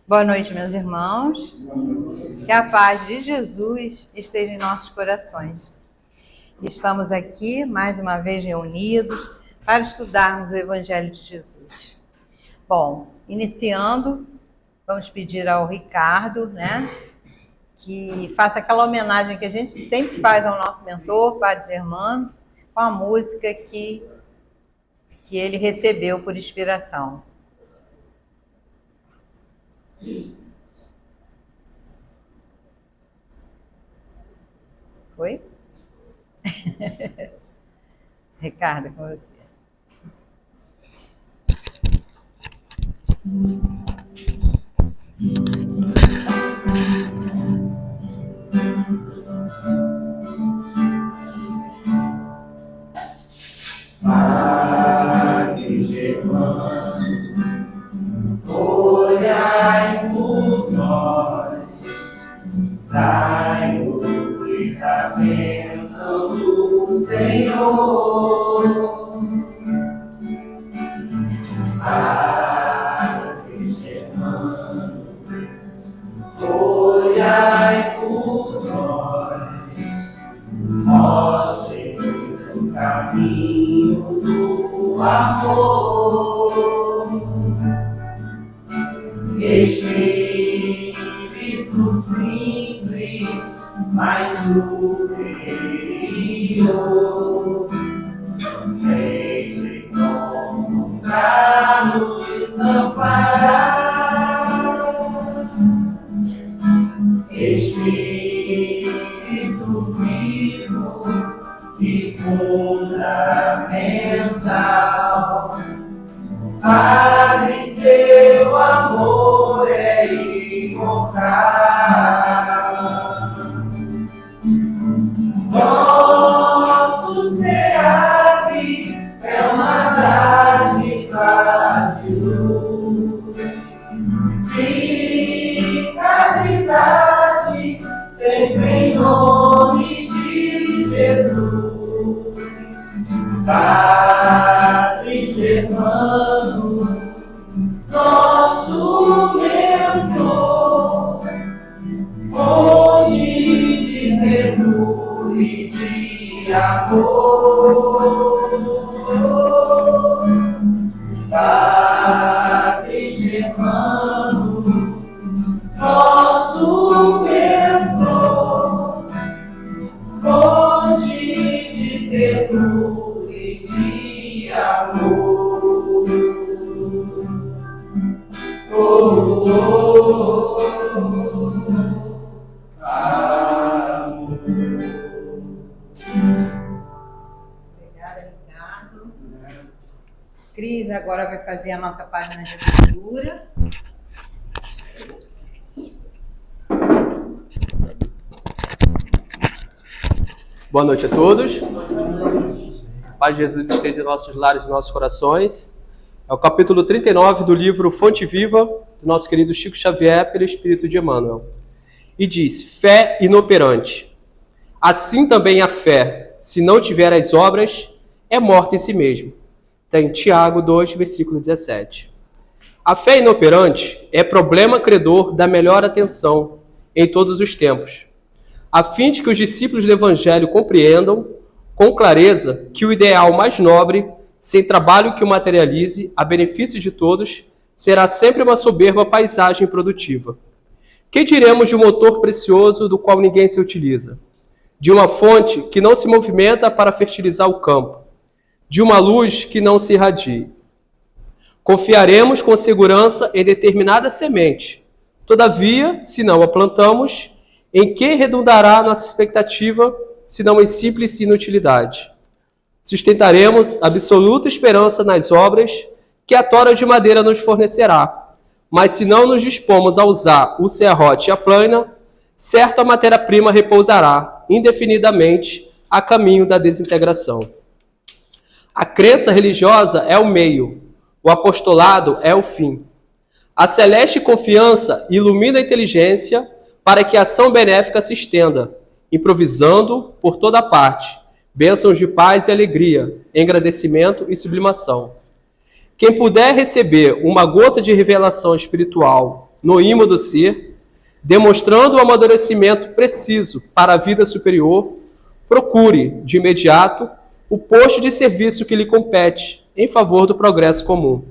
Boa noite, meus irmãos. Que a paz de Jesus esteja em nossos corações. Estamos aqui, mais uma vez, reunidos para estudarmos o Evangelho de Jesus. Bom, iniciando, vamos pedir ao Ricardo, que faça aquela homenagem que a gente sempre faz ao nosso mentor, Padre Germano, com a música que ele recebeu por inspiração. Foi? Ricardo, com você. Padre Germano, olhai por nós, dai-nos a bênção do Senhor. Padre Germano, olhai por nós, mostre-nos o caminho do amor. Espírito simples, mas superior, seja como pra nos amparar. Espírito vivo e fundamental, Padre, seu amor é imortal. Nosso SEAP é uma dádiva de luz, de caridade, sempre em nome de Jesus. Padre Germano, nosso mentor, fonte de ternura e de amor. Padre Germano, nosso mentor, fonte de ternura e de amor. Obrigada, Ricardo. Cris agora vai fazer a nossa página de leitura. Boa noite a todos. A paz de Jesus esteja em nossos lares e nossos corações. É o capítulo 39 do livro Fonte Viva, do nosso querido Chico Xavier, pelo Espírito de Emmanuel. E diz: fé inoperante. Assim também a fé, se não tiver as obras, é morta em si mesmo. Está em Tiago 2, versículo 17. A fé inoperante é problema credor da melhor atenção em todos os tempos, a fim de que os discípulos do Evangelho compreendam com clareza que o ideal mais nobre, sem trabalho que o materialize, a benefício de todos, será sempre uma soberba paisagem produtiva. Que diremos de um motor precioso do qual ninguém se utiliza? De uma fonte que não se movimenta para fertilizar o campo? De uma luz que não se irradie? Confiaremos com segurança em determinada semente. Todavia, se não a plantamos, em que redundará nossa expectativa, se não em simples inutilidade? Sustentaremos absoluta esperança nas obras que a tora de madeira nos fornecerá, mas se não nos dispomos a usar o serrote e a plana, certo a matéria-prima repousará indefinidamente a caminho da desintegração. A crença religiosa é o meio, o apostolado é o fim. A celeste confiança ilumina a inteligência para que a ação benéfica se estenda, improvisando por toda parte, bênçãos de paz e alegria, engrandecimento e sublimação. Quem puder receber uma gota de revelação espiritual no ímã do ser, demonstrando o amadurecimento preciso para a vida superior, procure, de imediato, o posto de serviço que lhe compete em favor do progresso comum.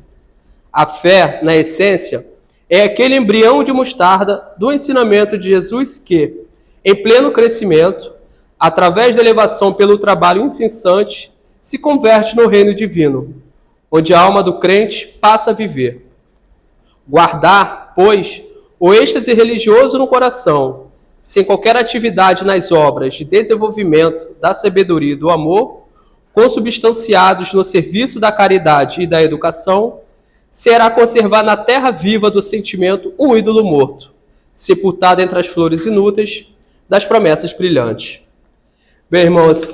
A fé, na essência, é aquele embrião de mostarda do ensinamento de Jesus que, em pleno crescimento, através da elevação pelo trabalho incessante, se converte no reino divino, onde a alma do crente passa a viver. Guardar, pois, o êxtase religioso no coração, sem qualquer atividade nas obras de desenvolvimento da sabedoria e do amor, consubstanciados no serviço da caridade e da educação, será conservar na terra viva do sentimento um ídolo morto, sepultado entre as flores inúteis das promessas brilhantes. Bem, irmãos,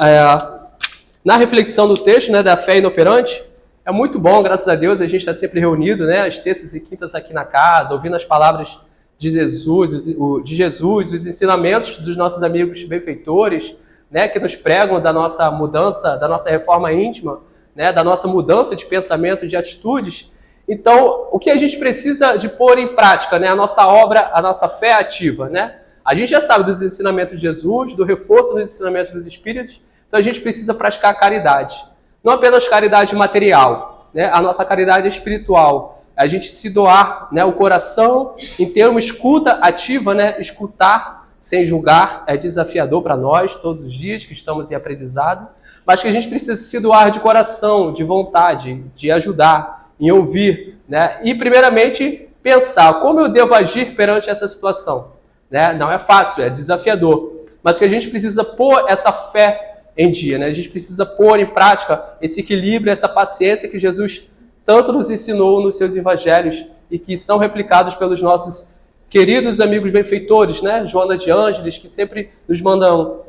na reflexão do texto, né, da fé inoperante, é muito bom, graças a Deus, a gente está sempre reunido, né, às terças e quintas aqui na casa, ouvindo as palavras de Jesus, os ensinamentos dos nossos amigos benfeitores, né, que nos pregam da nossa mudança, da nossa reforma íntima, né, da nossa mudança de pensamento, de atitudes. Então, o que a gente precisa de pôr em prática, né, a nossa obra, a nossa fé ativa, né? A gente já sabe dos ensinamentos de Jesus, do reforço dos ensinamentos dos Espíritos, então a gente precisa praticar a caridade. Não apenas caridade material, né? A nossa caridade espiritual. A gente se doar, né, o coração em ter uma escuta ativa, né? Escutar sem julgar é desafiador para nós todos os dias que estamos em aprendizado, mas que a gente precisa se doar de coração, de vontade, de ajudar, em ouvir, né? E primeiramente pensar como eu devo agir perante essa situação, né? Não é fácil, é desafiador, mas que a gente precisa pôr essa fé em dia, né? A gente precisa pôr em prática esse equilíbrio, essa paciência que Jesus tanto nos ensinou nos seus evangelhos e que são replicados pelos nossos queridos amigos benfeitores, né? Joana de Ângeles, que sempre nos mandam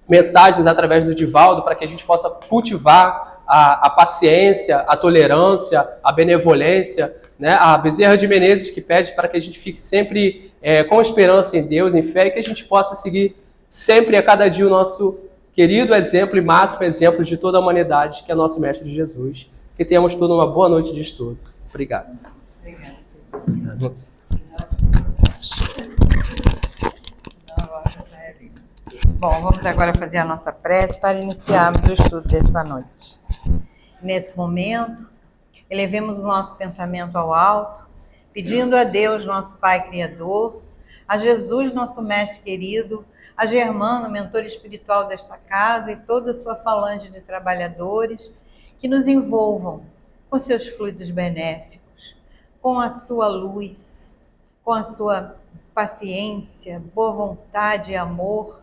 mensagens através do Divaldo para que a gente possa cultivar a paciência, a tolerância, a benevolência, né? A Bezerra de Menezes, que pede para que a gente fique sempre com esperança em Deus, em fé, e que a gente possa seguir sempre a cada dia o nosso querido exemplo e máximo exemplo de toda a humanidade, que é nosso Mestre Jesus. Que tenhamos toda uma boa noite de estudo. Obrigado. Obrigado. Bom, vamos agora fazer a nossa prece para iniciarmos o estudo desta noite. Nesse momento, elevemos o nosso pensamento ao alto, pedindo a Deus, nosso Pai Criador, a Jesus, nosso Mestre querido, a Germano, mentor espiritual desta casa, e toda a sua falange de trabalhadores, que nos envolvam com seus fluidos benéficos, com a sua luz, com a sua paciência, boa vontade e amor,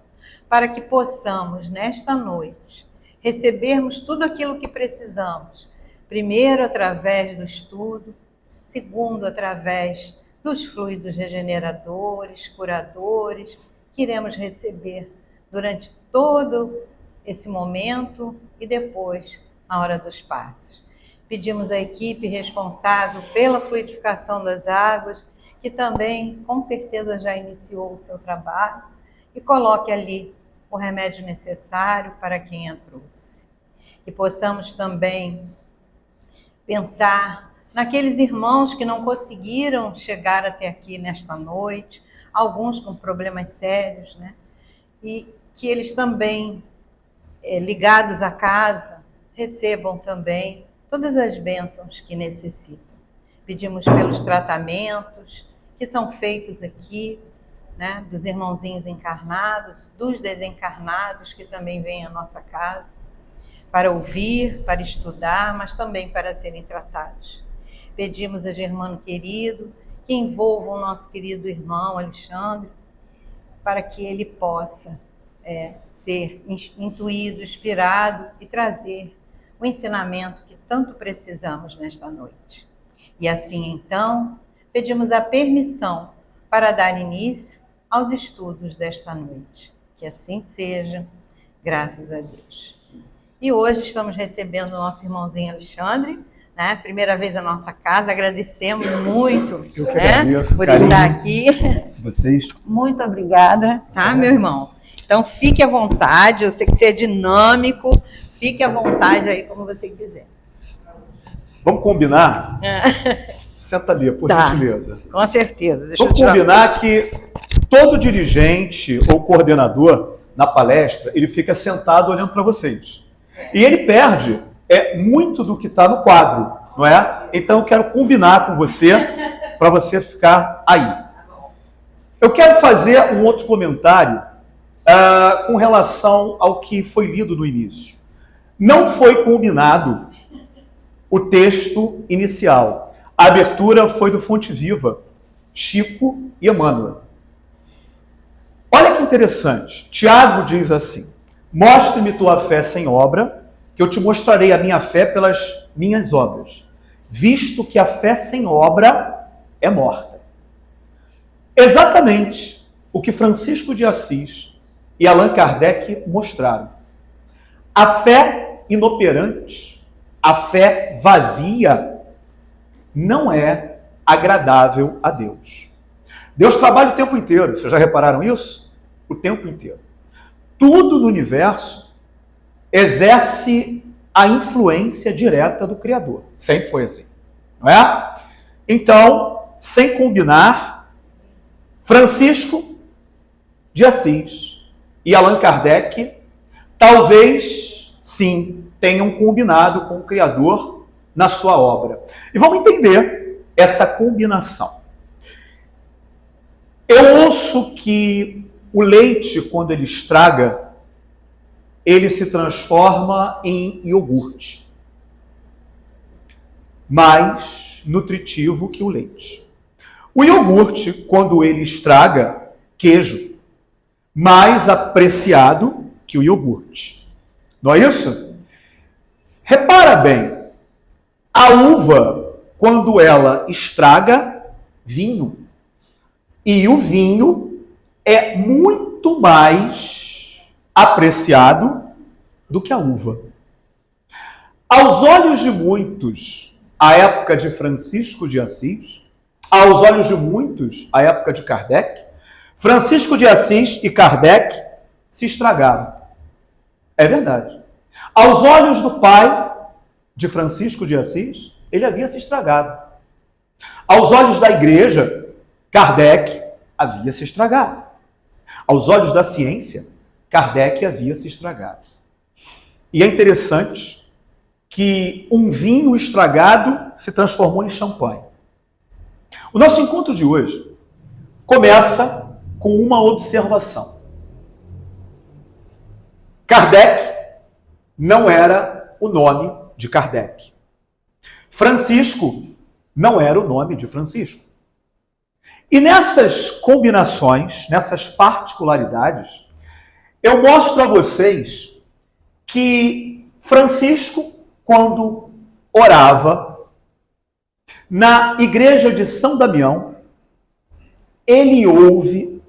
para que possamos, nesta noite, recebermos tudo aquilo que precisamos. Primeiro, através do estudo. Segundo, através dos fluidos regeneradores, curadores, que iremos receber durante todo esse momento e depois, na hora dos passos. Pedimos à equipe responsável pela fluidificação das águas, que também, com certeza, já iniciou o seu trabalho, e coloque ali o remédio necessário para quem a trouxe. Que possamos também pensar naqueles irmãos que não conseguiram chegar até aqui nesta noite, alguns com problemas sérios, né? E que eles também, ligados à casa, recebam também todas as bênçãos que necessitam. Pedimos pelos tratamentos que são feitos aqui, né, dos irmãozinhos encarnados, dos desencarnados que também vêm à nossa casa, para ouvir, para estudar, mas também para serem tratados. Pedimos a Germano querido que envolva o nosso querido irmão Alexandre, para que ele possa ser intuído, inspirado e trazer o ensinamento que tanto precisamos nesta noite. E assim, então, pedimos a permissão para dar início aos estudos desta noite. Que assim seja, graças a Deus. E hoje estamos recebendo o nosso irmãozinho Alexandre, né? Primeira vez na nossa casa, agradecemos muito, eu que agradeço, por carinho, estar aqui. Vocês. Muito obrigada, tá, meu irmão? Então, fique à vontade, eu sei que você é dinâmico, fique à vontade aí como você quiser. Vamos combinar Senta ali, por Tá. gentileza. Com certeza. Deixa eu Vamos tirar. combinar que todo dirigente ou coordenador na palestra, ele fica sentado olhando para vocês. E ele perde muito do que está no quadro, não é? Então eu quero combinar com você, para você ficar aí. Eu quero fazer um outro comentário com relação ao que foi lido no início. Não foi combinado o texto inicial. A abertura foi do Fonte Viva, Chico e Emmanuel. Olha que interessante. Tiago diz assim: mostre-me tua fé sem obra, que eu te mostrarei a minha fé pelas minhas obras, visto que a fé sem obra é morta. Exatamente o que Francisco de Assis e Allan Kardec mostraram. A fé inoperante, a fé vazia, não é agradável a Deus. Deus trabalha o tempo inteiro, vocês já repararam isso? O tempo inteiro. Tudo no universo exerce a influência direta do Criador. Sempre foi assim, não é? Então, sem combinar, Francisco de Assis e Allan Kardec talvez, sim, tenham combinado com o Criador na sua obra. E vamos entender essa combinação. Eu ouço que o leite, quando ele estraga, ele se transforma em iogurte, mais nutritivo que o leite. O iogurte, quando ele estraga, queijo, mais apreciado que o iogurte. Não é isso? Repara bem, a uva, quando ela estraga, vinho. E o vinho é muito mais apreciado do que a uva. Aos olhos de muitos, a época de Francisco de Assis, aos olhos de muitos, a época de Kardec, Francisco de Assis e Kardec se estragaram. É verdade. Aos olhos do pai de Francisco de Assis, ele havia se estragado. Aos olhos da igreja, Kardec havia se estragado. Aos olhos da ciência, Kardec havia se estragado. E é interessante que um vinho estragado se transformou em champanhe. O nosso encontro de hoje começa com uma observação. Kardec não era o nome de Kardec. Francisco não era o nome de Francisco. E nessas combinações, nessas particularidades, eu mostro a vocês que Francisco, quando orava na igreja de São Damião, ele ouve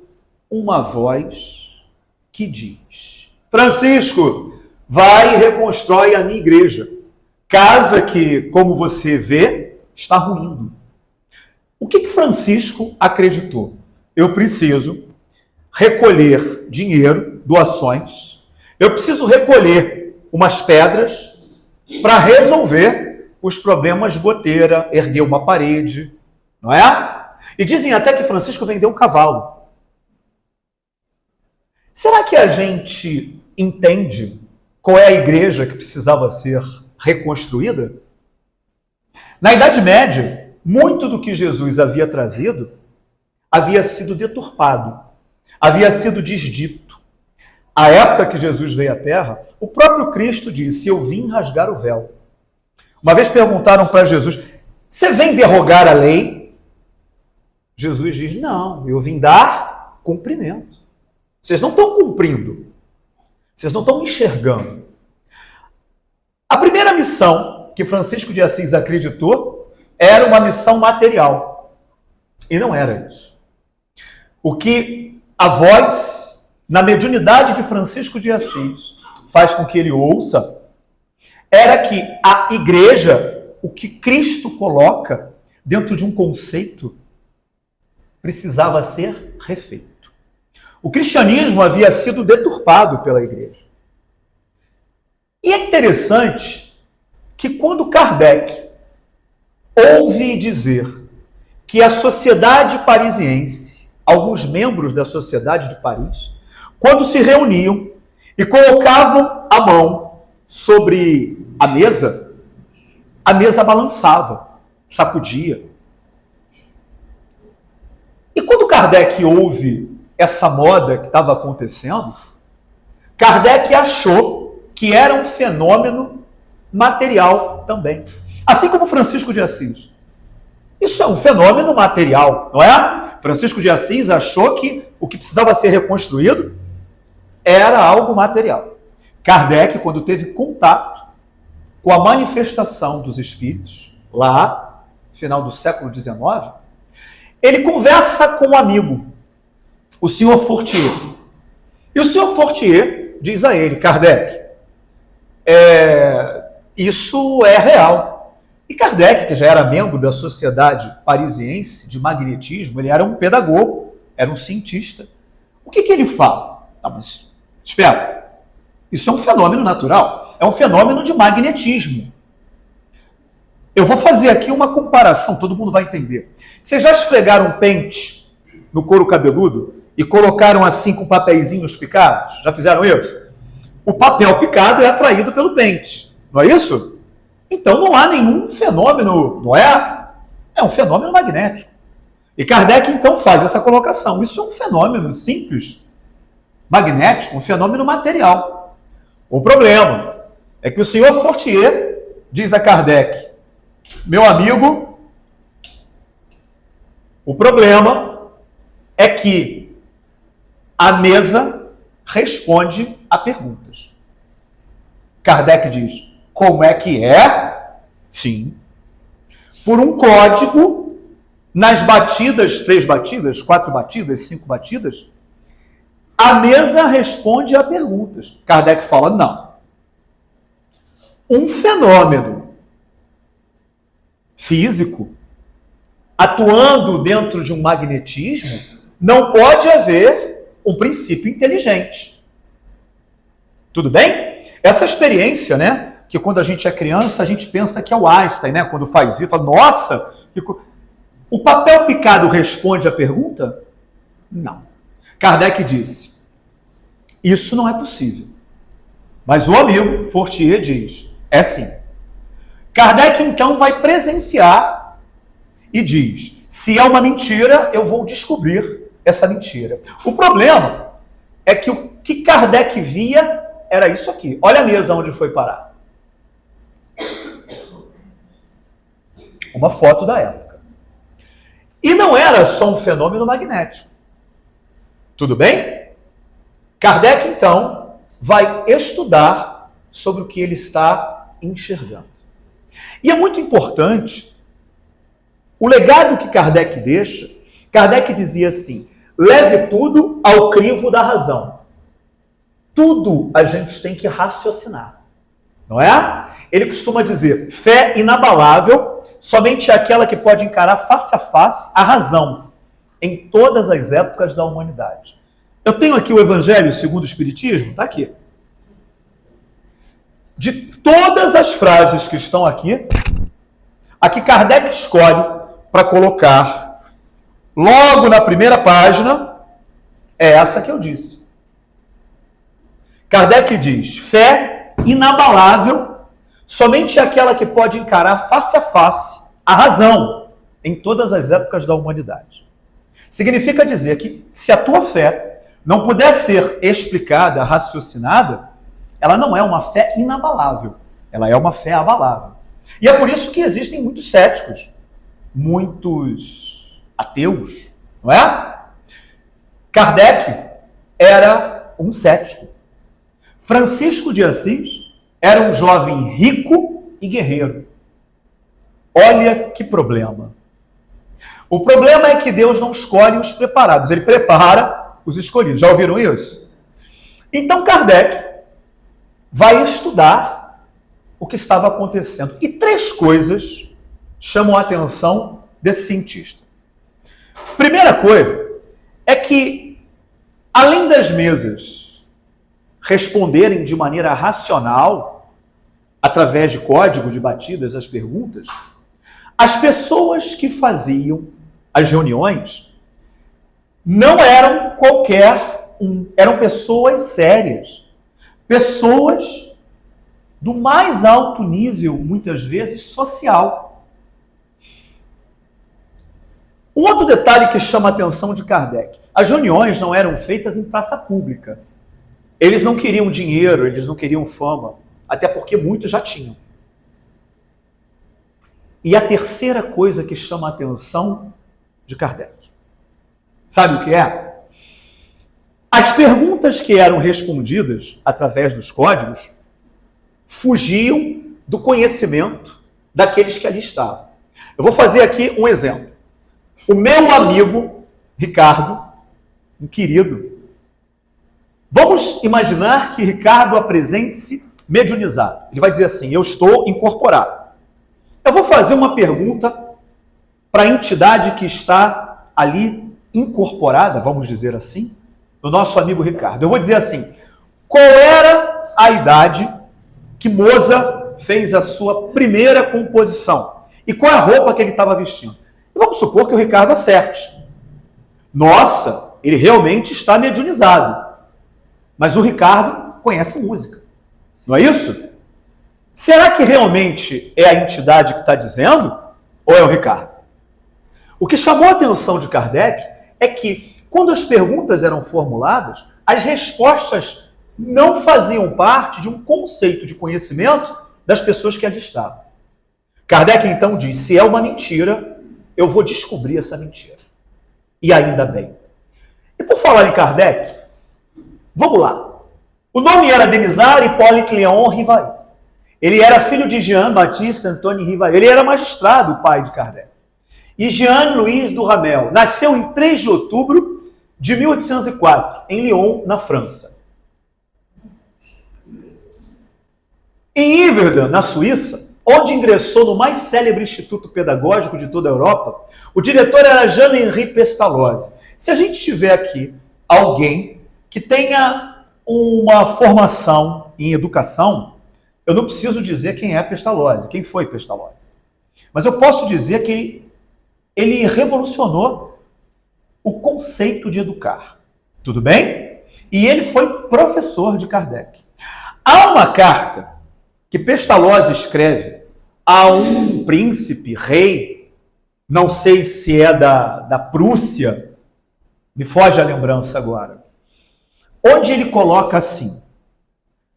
uma voz que diz: Francisco, vai e reconstrói a minha igreja. Casa que, como você vê, está ruindo. O que Francisco acreditou? Eu preciso recolher dinheiro, doações. Eu preciso recolher umas pedras para resolver os problemas de goteira, erguer uma parede, não é? E dizem até que Francisco vendeu um cavalo. Será que a gente entende qual é a igreja que precisava ser reconstruída? Na Idade Média, muito do que Jesus havia trazido havia sido deturpado, havia sido desdito. A época que Jesus veio à Terra, o próprio Cristo disse: eu vim rasgar o véu. Uma vez perguntaram para Jesus: você vem derrogar a lei? Jesus diz: não, eu vim dar cumprimento. Vocês não estão cumprindo, vocês não estão enxergando. A primeira missão que Francisco de Assis acreditou era uma missão material. E não era isso. O que a voz, na mediunidade de Francisco de Assis, faz com que ele ouça, era que a igreja, o que Cristo coloca dentro de um conceito, precisava ser refeito. O cristianismo havia sido deturpado pela igreja. E é interessante que quando Kardec ouvi dizer que a sociedade parisiense, alguns membros da sociedade de Paris, quando se reuniam e colocavam a mão sobre a mesa balançava, sacudia. E quando Kardec ouve essa moda que estava acontecendo, Kardec achou que era um fenômeno material também. Assim como Francisco de Assis. Isso é um fenômeno material, não é? Francisco de Assis achou que o que precisava ser reconstruído era algo material. Kardec, quando teve contato com a manifestação dos espíritos, lá, no final do século XIX, ele conversa com um amigo, o senhor Fortier. E o senhor Fortier diz a ele, Kardec, isso é real. E Kardec, que já era membro da Sociedade Parisiense de Magnetismo, ele era um pedagogo, era um cientista. O que ele fala? Ah, mas espera, isso é um fenômeno natural, é um fenômeno de magnetismo. Eu vou fazer aqui uma comparação, todo mundo vai entender. Vocês já esfregaram pente no couro cabeludo e colocaram assim com papeizinhos picados? Já fizeram isso? O papel picado é atraído pelo pente, não é isso? Então não há nenhum fenômeno, não é? É um fenômeno magnético. E Kardec então faz essa colocação. Isso é um fenômeno simples, magnético, um fenômeno material. O problema é que o senhor Fortier diz a Kardec, meu amigo, o problema é que a mesa responde a perguntas. Kardec diz, como é que é? Sim. Por um código, nas batidas, 3 batidas, 4 batidas, 5 batidas, a mesa responde a perguntas. Kardec fala, não. Um fenômeno físico, atuando dentro de um magnetismo, não pode haver um princípio inteligente. Tudo bem? Essa experiência, né? Que quando a gente é criança, a gente pensa que é o Einstein, né? Quando faz isso, fala, nossa! O papel picado responde a pergunta? Não. Kardec disse, isso não é possível. Mas o amigo Fortier diz, é sim. Kardec então vai presenciar e diz, se é uma mentira, eu vou descobrir essa mentira. O problema é que o que Kardec via era isso aqui. Olha a mesa onde foi parar. Uma foto da época. E não era só um fenômeno magnético. Tudo bem? Kardec, então, vai estudar sobre o que ele está enxergando. E é muito importante o legado que Kardec deixa. Kardec dizia assim, leve tudo ao crivo da razão. Tudo a gente tem que raciocinar. Não é? Ele costuma dizer, fé inabalável, somente aquela que pode encarar face a face a razão em todas as épocas da humanidade. Eu tenho aqui o Evangelho segundo o Espiritismo, está aqui. De todas as frases que estão aqui, a que Kardec escolhe para colocar logo na primeira página é essa que eu disse. Kardec diz, fé inabalável, somente aquela que pode encarar face a face a razão em todas as épocas da humanidade. Significa dizer que se a tua fé não puder ser explicada, raciocinada, ela não é uma fé inabalável, ela é uma fé abalável. E é por isso que existem muitos céticos, muitos ateus, não é? Kardec era um cético. Francisco de Assis era um jovem rico e guerreiro. Olha que problema. O problema é que Deus não escolhe os preparados, ele prepara os escolhidos. Já ouviram isso? Então Kardec vai estudar o que estava acontecendo. E 3 coisas chamam a atenção desse cientista. Primeira coisa é que, além das mesas responderem de maneira racional, através de código de batidas, as perguntas, As pessoas que faziam as reuniões não eram qualquer um, eram pessoas sérias, pessoas do mais alto nível, muitas vezes, social. Um outro detalhe que chama a atenção de Kardec: as reuniões não eram feitas em praça pública. Eles não queriam dinheiro, eles não queriam fama, até porque muitos já tinham. E a terceira coisa que chama a atenção de Kardec, sabe o que é? As perguntas que eram respondidas através dos códigos fugiam do conhecimento daqueles que ali estavam. Eu vou fazer aqui um exemplo. O meu amigo Ricardo, um querido, vamos imaginar que Ricardo apresente-se mediunizado. Ele vai dizer assim: eu estou incorporado. Eu vou fazer uma pergunta para a entidade que está ali incorporada, vamos dizer assim, do nosso amigo Ricardo. Eu vou dizer assim: qual era a idade que Mozart fez a sua primeira composição? E qual é a roupa que ele estava vestindo? E vamos supor que o Ricardo acerte. Nossa, ele realmente está mediunizado. Mas o Ricardo conhece música. Não é isso? Será que realmente é a entidade que está dizendo? Ou é o Ricardo? O que chamou a atenção de Kardec é que, quando as perguntas eram formuladas, as respostas não faziam parte de um conceito de conhecimento das pessoas que ali estavam. Kardec então diz: se é uma mentira, eu vou descobrir essa mentira. E ainda bem. E por falar em Kardec, vamos lá. O nome era Denisard Hippolyte Léon Rivail. Ele era filho de Jean-Baptiste Antoine Rivail. Ele era magistrado, o pai de Kardec. E Jean-Louis Duhamel nasceu em 3 de outubro de 1804, em Lyon, na França. Em Yverdon, na Suíça, onde ingressou no mais célebre instituto pedagógico de toda a Europa, o diretor era Jean-Henri Pestalozzi. Se a gente tiver aqui alguém que tenha uma formação em educação, eu não preciso dizer quem é Pestalozzi, quem foi Pestalozzi. Mas eu posso dizer que ele revolucionou o conceito de educar. Tudo bem? E ele foi professor de Kardec. Há uma carta que Pestalozzi escreve a um príncipe, rei, não sei se é da Prússia, me foge a lembrança agora, onde ele coloca assim: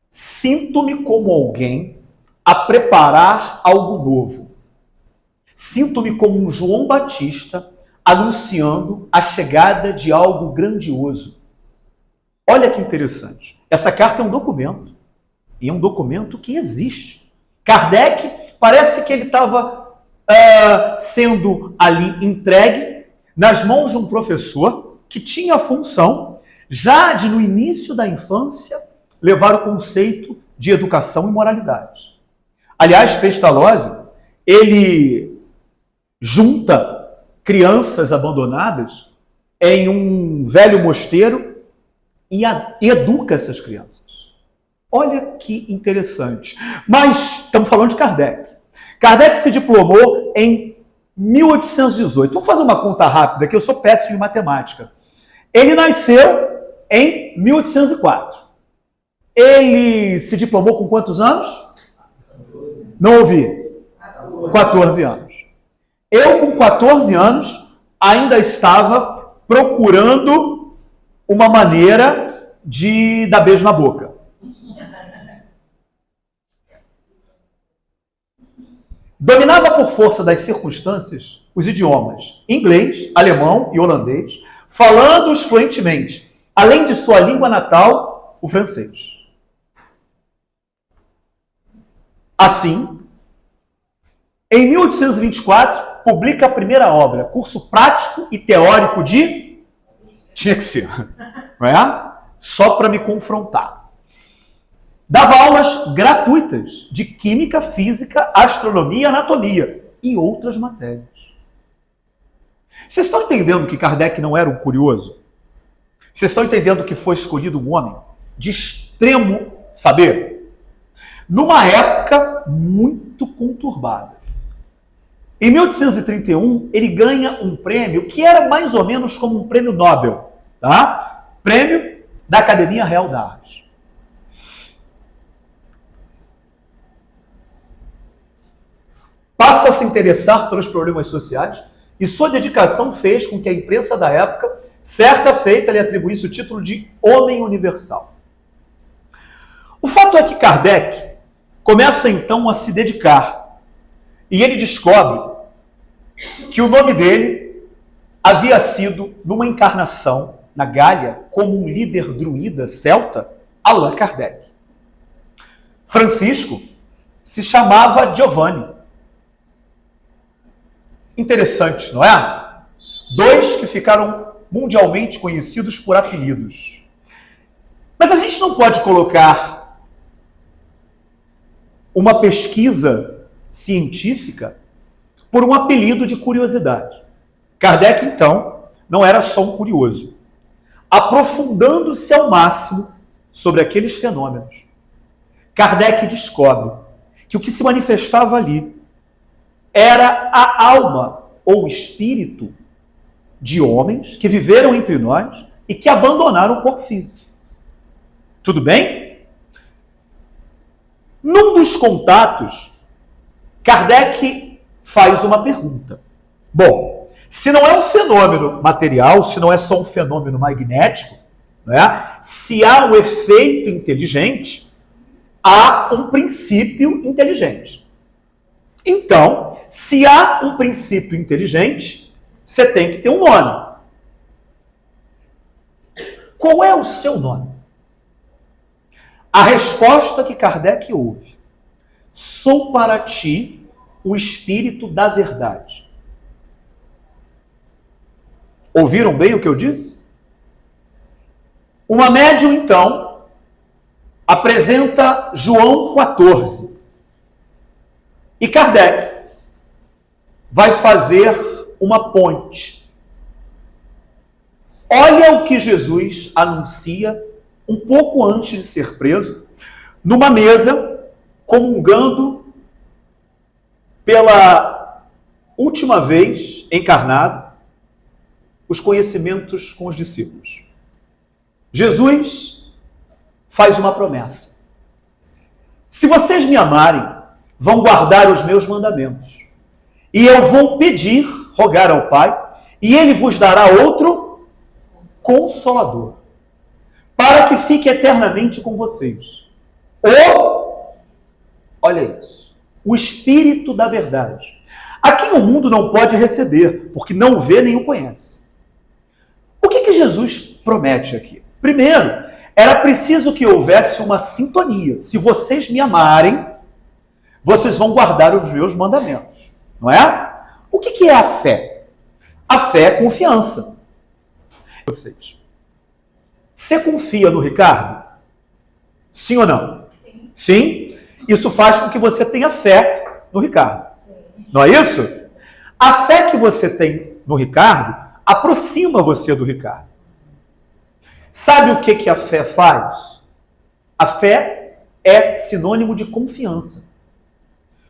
sinto-me como alguém a preparar algo novo. Sinto-me como um João Batista anunciando a chegada de algo grandioso. Olha que interessante. Essa carta é um documento. E é um documento que existe. Kardec, parece que ele estava sendo ali entregue nas mãos de um professor que tinha a função, já de no início da infância, levar o conceito de educação e moralidade. Aliás, Pestalozzi, ele junta crianças abandonadas em um velho mosteiro e educa essas crianças. Olha que interessante. Mas estamos falando de Kardec. Kardec se diplomou em 1818. Vamos fazer uma conta rápida, que eu sou péssimo em matemática. Ele nasceu em 1804. Ele se diplomou com quantos anos? Não ouvi. 14 anos. Eu, com 14 anos, ainda estava procurando uma maneira de dar beijo na boca. Dominava por força das circunstâncias os idiomas inglês, alemão e holandês, falando-os fluentemente, além de sua língua natal, o francês. Assim, em 1824, publica a primeira obra, Curso Prático e Teórico de... Tinha que ser, não é? Só para me confrontar. Dava aulas gratuitas de Química, Física, Astronomia, Anatomia e outras matérias. Vocês estão entendendo que Kardec não era um curioso? Vocês estão entendendo que foi escolhido um homem de extremo saber? Numa época muito conturbada. Em 1831, ele ganha um prêmio que era mais ou menos como um prêmio Nobel, tá? Prêmio da Academia Real da Arte. Passa a se interessar pelos problemas sociais e sua dedicação fez com que a imprensa da época, certa feita, lhe atribuísse o título de Homem Universal. O fato é que Kardec começa então a se dedicar e ele descobre que o nome dele havia sido, numa encarnação na Gália, como um líder druida celta, Allan Kardec. Francisco se chamava Giovanni. Interessante, não é? Dois que ficaram mundialmente conhecidos por apelidos. Mas a gente não pode colocar uma pesquisa científica por um apelido de curiosidade. Kardec, então, não era só um curioso. Aprofundando-se ao máximo sobre aqueles fenômenos, Kardec descobre que o que se manifestava ali era a alma ou espírito de homens que viveram entre nós e que abandonaram o corpo físico. Tudo bem? Num dos contatos, Kardec faz uma pergunta. Bom, se não é um fenômeno material, se não é só um fenômeno magnético, né, se há um efeito inteligente, há um princípio inteligente. Então, se há um princípio inteligente, você tem que ter um nome. Qual é o seu nome? A resposta que Kardec ouve: sou para ti o espírito da verdade. Ouviram bem o que eu disse? Uma médium, então, apresenta João 14. E Kardec vai fazer uma ponte. Olha o que Jesus anuncia um pouco antes de ser preso, numa mesa, comungando pela última vez encarnado os conhecimentos com os discípulos. Jesus faz uma promessa. Se vocês me amarem, vão guardar os meus mandamentos. E eu vou pedir, rogar ao Pai, e Ele vos dará outro Consolador, para que fique eternamente com vocês. Olha isso, o Espírito da verdade, a quem o mundo não pode receber, porque não vê nem o conhece. O que Jesus promete aqui? Primeiro, era preciso que houvesse uma sintonia. Se vocês me amarem, vocês vão guardar os meus mandamentos, não é? O que é a fé? A fé é confiança. Você confia no Ricardo? Sim ou não? Sim? Isso faz com que você tenha fé no Ricardo. Não é isso? A fé que você tem no Ricardo aproxima você do Ricardo. Sabe o que a fé faz? A fé é sinônimo de confiança.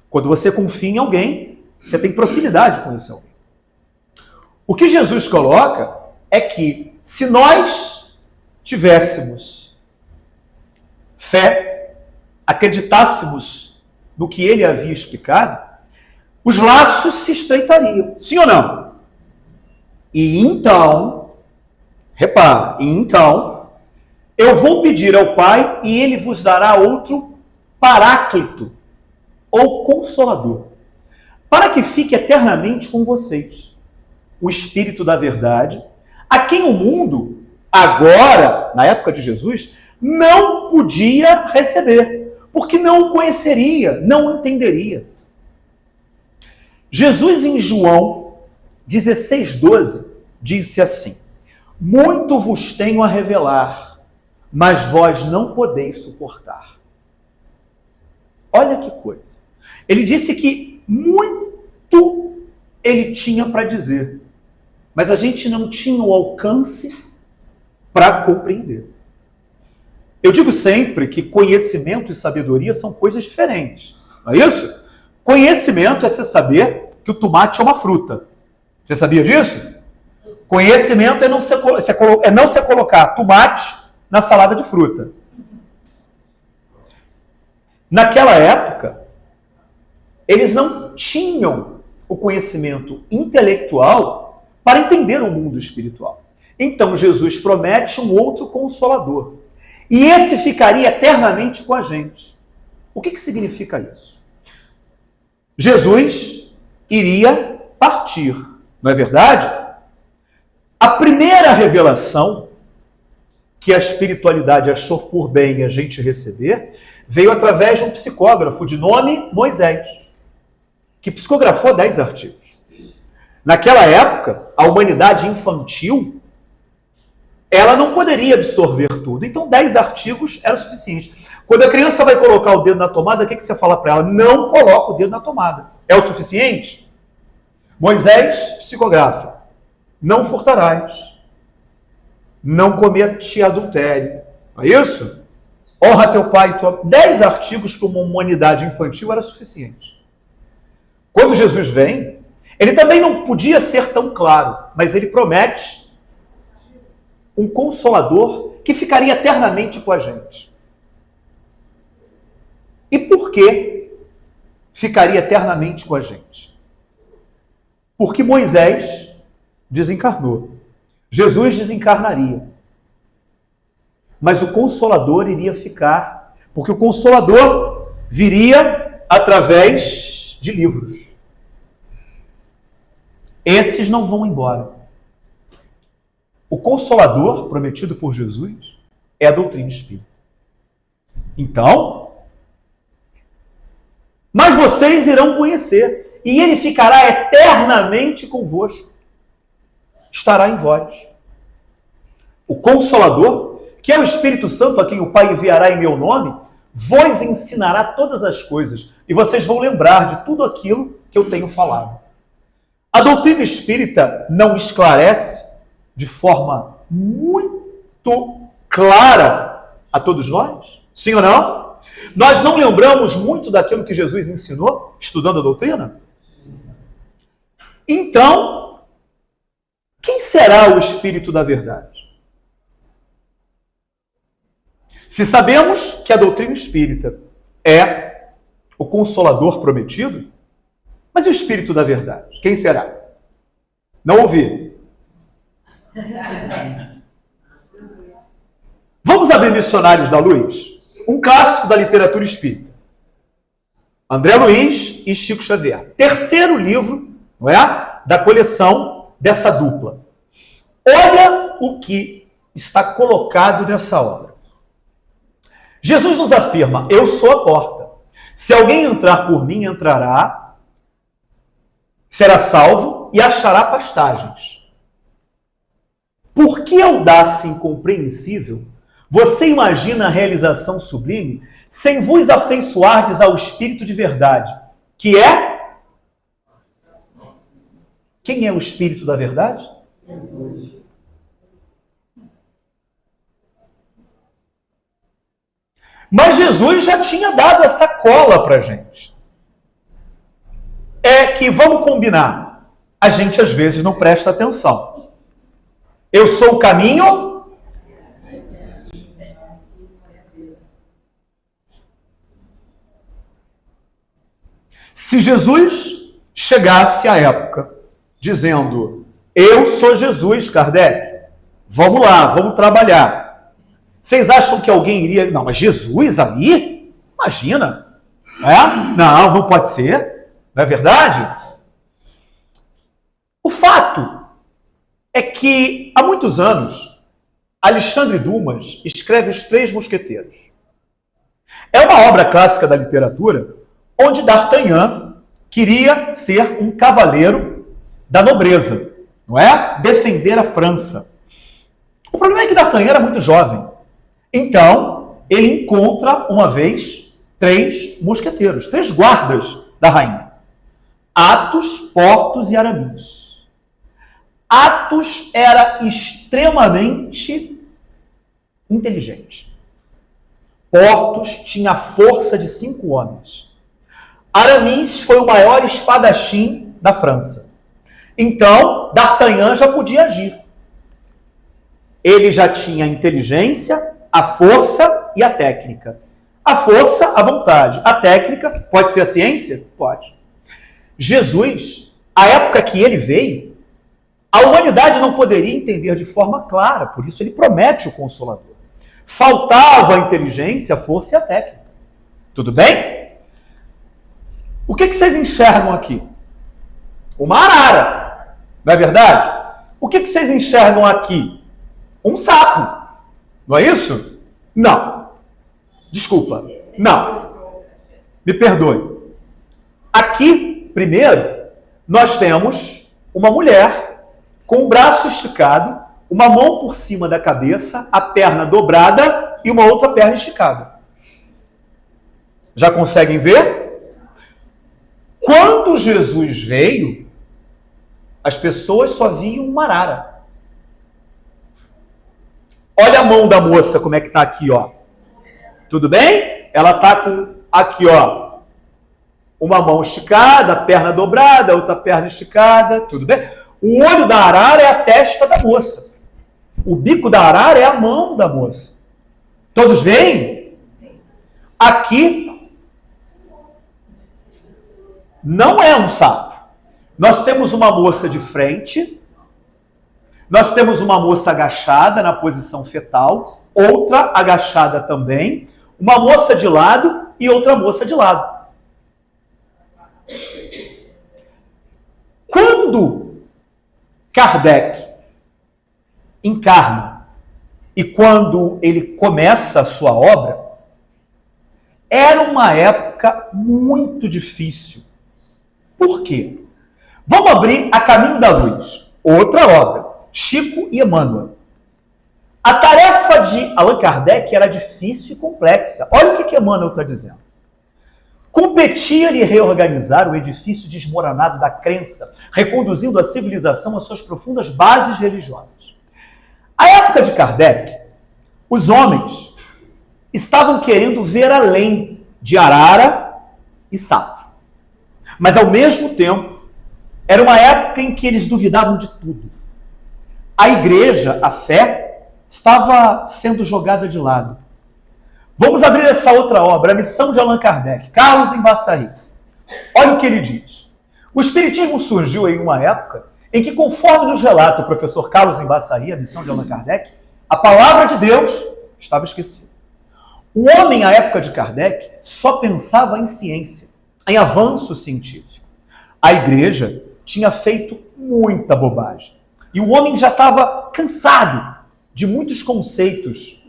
Quando você confia em alguém, você tem proximidade com esse alguém. O que Jesus coloca é que se nós tivéssemos fé, acreditássemos no que ele havia explicado, os laços se estreitariam. Sim ou não? E então, repara, eu vou pedir ao Pai e ele vos dará outro Paráclito, ou Consolador, para que fique eternamente com vocês, o Espírito da verdade, a quem o mundo, agora, na época de Jesus, não podia receber, porque não o conheceria, não o entenderia. Jesus, em João 16:12, disse assim: muito vos tenho a revelar, mas vós não podeis suportar. Olha que coisa. Ele disse que muito ele tinha para dizer, mas a gente não tinha o alcance para compreender. Eu digo sempre que conhecimento e sabedoria são coisas diferentes. Não é isso? Conhecimento é você saber que o tomate é uma fruta. Você sabia disso? Conhecimento é não se colocar tomate na salada de fruta. Naquela época, eles não tinham o conhecimento intelectual para entender o mundo espiritual. Então Jesus promete um outro consolador. E esse ficaria eternamente com a gente. O que significa isso? Jesus iria partir, não é verdade? A primeira revelação que a espiritualidade achou por bem a gente receber veio através de um psicógrafo de nome Moisés, que psicografou 10 artigos. Naquela época, a humanidade infantil ela não poderia absorver tudo. Então, 10 artigos era o suficiente. Quando a criança vai colocar o dedo na tomada, o que você fala para ela? Não coloca o dedo na tomada. É o suficiente? Moisés psicografa. Não furtarás. Não comete adultério. É isso? Honra teu pai e tua... 10 artigos para uma humanidade infantil era suficiente. Quando Jesus vem, ele também não podia ser tão claro, mas ele promete um consolador que ficaria eternamente com a gente. E por que ficaria eternamente com a gente? Porque Moisés desencarnou. Jesus desencarnaria. Mas o Consolador iria ficar, porque o Consolador viria através de livros. Esses não vão embora. O Consolador prometido por Jesus é a doutrina espírita. Então, mas vocês irão conhecer, e ele ficará eternamente convosco. Estará em vós. O Consolador, que é o Espírito Santo a quem o Pai enviará em meu nome, vos ensinará todas as coisas, e vocês vão lembrar de tudo aquilo que eu tenho falado. A doutrina espírita não esclarece de forma muito clara a todos nós? Sim ou não? Nós não lembramos muito daquilo que Jesus ensinou, estudando a doutrina? Então, quem será o Espírito da verdade? Se sabemos que a doutrina espírita é o Consolador prometido, mas e o Espírito da verdade? Quem será? Não ouvi. Vamos abrir Missionários da Luz? Um clássico da literatura espírita. André Luiz e Chico Xavier. Terceiro livro, não é? Da coleção dessa dupla. Olha o que está colocado nessa obra. Jesus nos afirma, eu sou a porta. Se alguém entrar por mim, entrará, será salvo e achará pastagens. Por que audácia incompreensível você imagina a realização sublime sem vos afeiçoardes ao Espírito de verdade, que é... Quem é o Espírito da verdade? Jesus. Mas Jesus já tinha dado essa cola para a gente. É que, vamos combinar, a gente às vezes não presta atenção. Eu sou o caminho... Se Jesus chegasse à época dizendo, eu sou Jesus, Kardec, vamos lá, vamos trabalhar. Vocês acham que alguém iria... Não, mas Jesus ali? Imagina. É? Não, não pode ser. Não é verdade? O fato é que, há muitos anos, Alexandre Dumas escreve Os Três Mosqueteiros. É uma obra clássica da literatura onde D'Artagnan queria ser um cavaleiro da nobreza, não é? Defender a França. O problema é que D'Artagnan era muito jovem. Então, ele encontra, uma vez, 3 mosqueteiros, 3 guardas da rainha. Athos, Porthos e Aramis. Athos era extremamente inteligente. Porthos tinha a força de 5 homens. Aramis foi o maior espadachim da França. Então, D'Artagnan já podia agir. Ele já tinha a inteligência, a força e a técnica. A força, a vontade. A técnica, pode ser a ciência? Pode. Jesus, a época que ele veio, a humanidade não poderia entender de forma clara, por isso ele promete o Consolador. Faltava a inteligência, a força e a técnica. Tudo bem? O que vocês enxergam aqui? Uma arara, não é verdade? O que vocês enxergam aqui? Um sapo, não é isso? Não. Desculpa, não. Me perdoe. Aqui, primeiro, nós temos uma mulher com o braço esticado, uma mão por cima da cabeça, a perna dobrada e uma outra perna esticada. Já conseguem ver? Quando Jesus veio, as pessoas só viam uma arara. Olha a mão da moça, como é que tá aqui, ó. Tudo bem? Ela tá com, aqui, ó, uma mão esticada, a perna dobrada, outra perna esticada, tudo bem? O olho da arara é a testa da moça. O bico da arara é a mão da moça. Todos veem? Aqui não é um sapo. Nós temos uma moça de frente, nós temos uma moça agachada na posição fetal, outra agachada também, uma moça de lado e outra moça de lado. Quando Kardec encarna e quando ele começa a sua obra, era uma época muito difícil. Por quê? Vamos abrir A Caminho da Luz, outra obra, Chico e Emmanuel. A tarefa de Allan Kardec era difícil e complexa. Olha o que Emmanuel está dizendo. Competia-lhe reorganizar o edifício desmoronado da crença, reconduzindo a civilização às suas profundas bases religiosas. À época de Kardec, os homens estavam querendo ver além de arara e sapo. Mas, ao mesmo tempo, era uma época em que eles duvidavam de tudo. A igreja, a fé, estava sendo jogada de lado. Vamos abrir essa outra obra, A Missão de Allan Kardec, Carlos Embaçaí. Olha o que ele diz. O Espiritismo surgiu em uma época em que, conforme nos relata o professor Carlos Embaçaí, A Missão de Allan Kardec, a palavra de Deus estava esquecida. O homem, à época de Kardec, só pensava em ciência, em avanço científico. A igreja tinha feito muita bobagem. E o homem já estava cansado de muitos conceitos.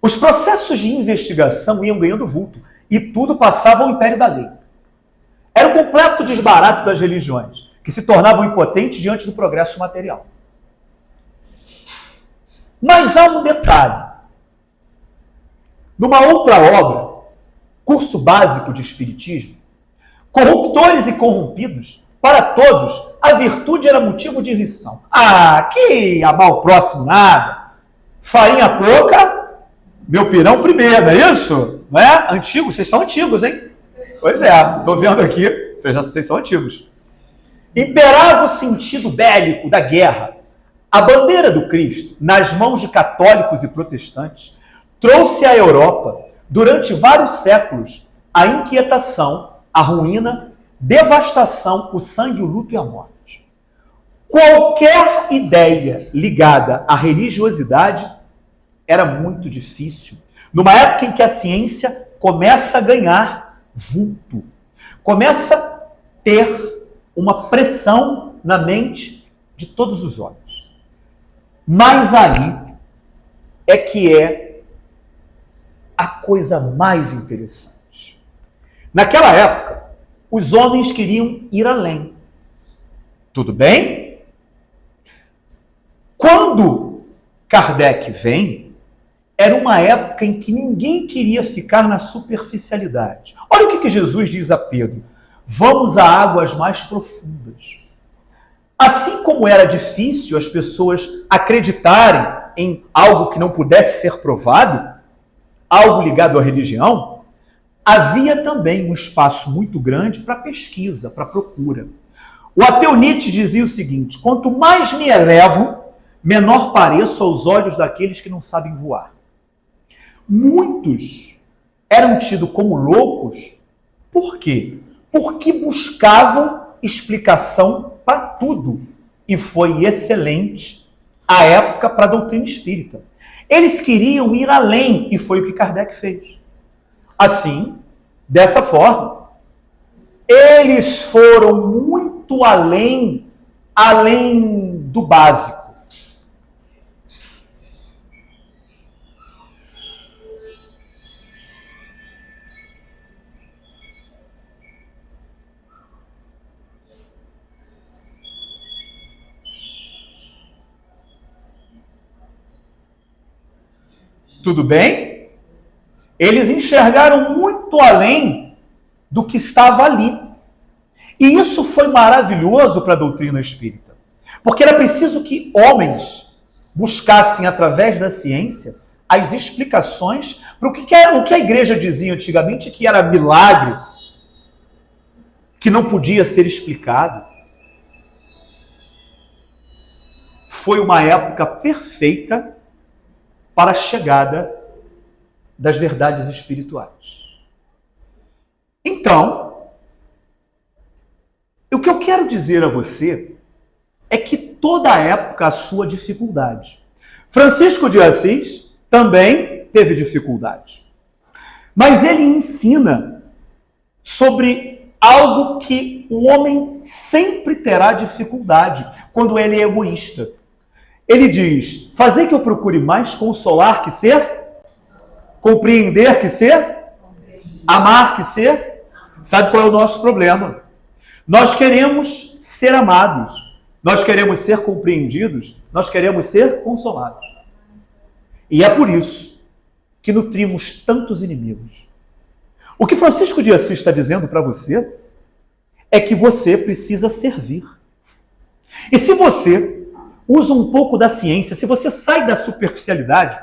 Os processos de investigação iam ganhando vulto e tudo passava ao império da lei. Era o completo desbarato das religiões, que se tornavam impotentes diante do progresso material. Mas há um detalhe. Numa outra obra, Curso Básico de Espiritismo, Corruptores e Corrompidos, para todos, a virtude era motivo de irrição. Ah, que amar o próximo nada. Farinha pouca, meu pirão primeiro, não é isso? Não é? Antigo, vocês são antigos, hein? Pois é, estou vendo aqui, vocês são antigos. Imperava o sentido bélico da guerra. A bandeira do Cristo, nas mãos de católicos e protestantes, trouxe à Europa, durante vários séculos, a inquietação, a ruína, devastação, o sangue, o luto e a morte. Qualquer ideia ligada à religiosidade era muito difícil. Numa época em que a ciência começa a ganhar vulto, começa a ter uma pressão na mente de todos os homens. Mas aí é que é a coisa mais interessante. Naquela época, os homens queriam ir além. Tudo bem? Quando Kardec vem, era uma época em que ninguém queria ficar na superficialidade. Olha o que Jesus diz a Pedro. Vamos a águas mais profundas. Assim como era difícil as pessoas acreditarem em algo que não pudesse ser provado, algo ligado à religião, havia também um espaço muito grande para pesquisa, para procura. O ateu Nietzsche dizia o seguinte: quanto mais me elevo, menor pareço aos olhos daqueles que não sabem voar. Muitos eram tidos como loucos. Por quê? Porque buscavam explicação para tudo. E foi excelente a época para a doutrina espírita. Eles queriam ir além, e foi o que Kardec fez. Assim, dessa forma, eles foram muito além do básico. Tudo bem? Eles enxergaram muito além do que estava ali. E isso foi maravilhoso para a doutrina espírita. Porque era preciso que homens buscassem, através da ciência, as explicações para o que a igreja dizia antigamente que era milagre, que não podia ser explicado. Foi uma época perfeita para a chegada das verdades espirituais. Então, o que eu quero dizer a você é que toda época a sua dificuldade. Francisco de Assis também teve dificuldade. Mas ele ensina sobre algo que o homem sempre terá dificuldade quando ele é egoísta. Ele diz: fazer que eu procure mais consolar que ser, compreender que ser, amar que ser. Sabe qual é o nosso problema? Nós queremos ser amados, nós queremos ser compreendidos, nós queremos ser consolados. E é por isso que nutrimos tantos inimigos. O que Francisco de Assis está dizendo para você é que você precisa servir. E se você usa um pouco da ciência, se você sai da superficialidade,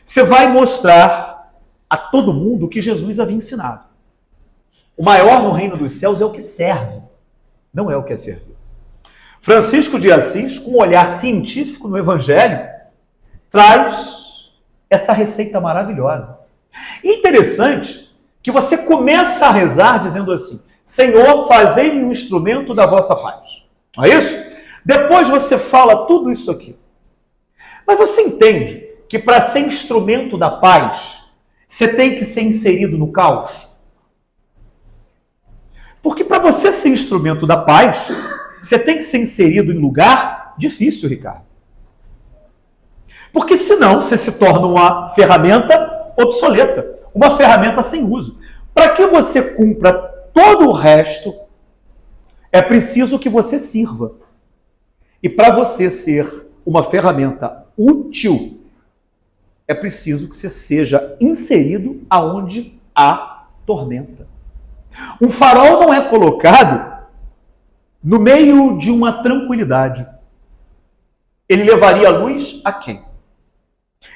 você vai mostrar a todo mundo o que Jesus havia ensinado. O maior no reino dos céus é o que serve, não é o que é servido. Francisco de Assis, com um olhar científico no Evangelho, traz essa receita maravilhosa. E interessante que você começa a rezar dizendo assim: Senhor, fazei-me um instrumento da vossa paz. Não é isso? Depois você fala tudo isso aqui. Mas você entende que para ser instrumento da paz, você tem que ser inserido no caos? Porque para você ser instrumento da paz, você tem que ser inserido em lugar difícil, Ricardo. Porque senão você se torna uma ferramenta obsoleta, uma ferramenta sem uso. Para que você cumpra todo o resto, é preciso que você sirva. E para você ser uma ferramenta útil, é preciso que você seja inserido aonde há tormenta. Um farol não é colocado no meio de uma tranquilidade. Ele levaria a luz a quem?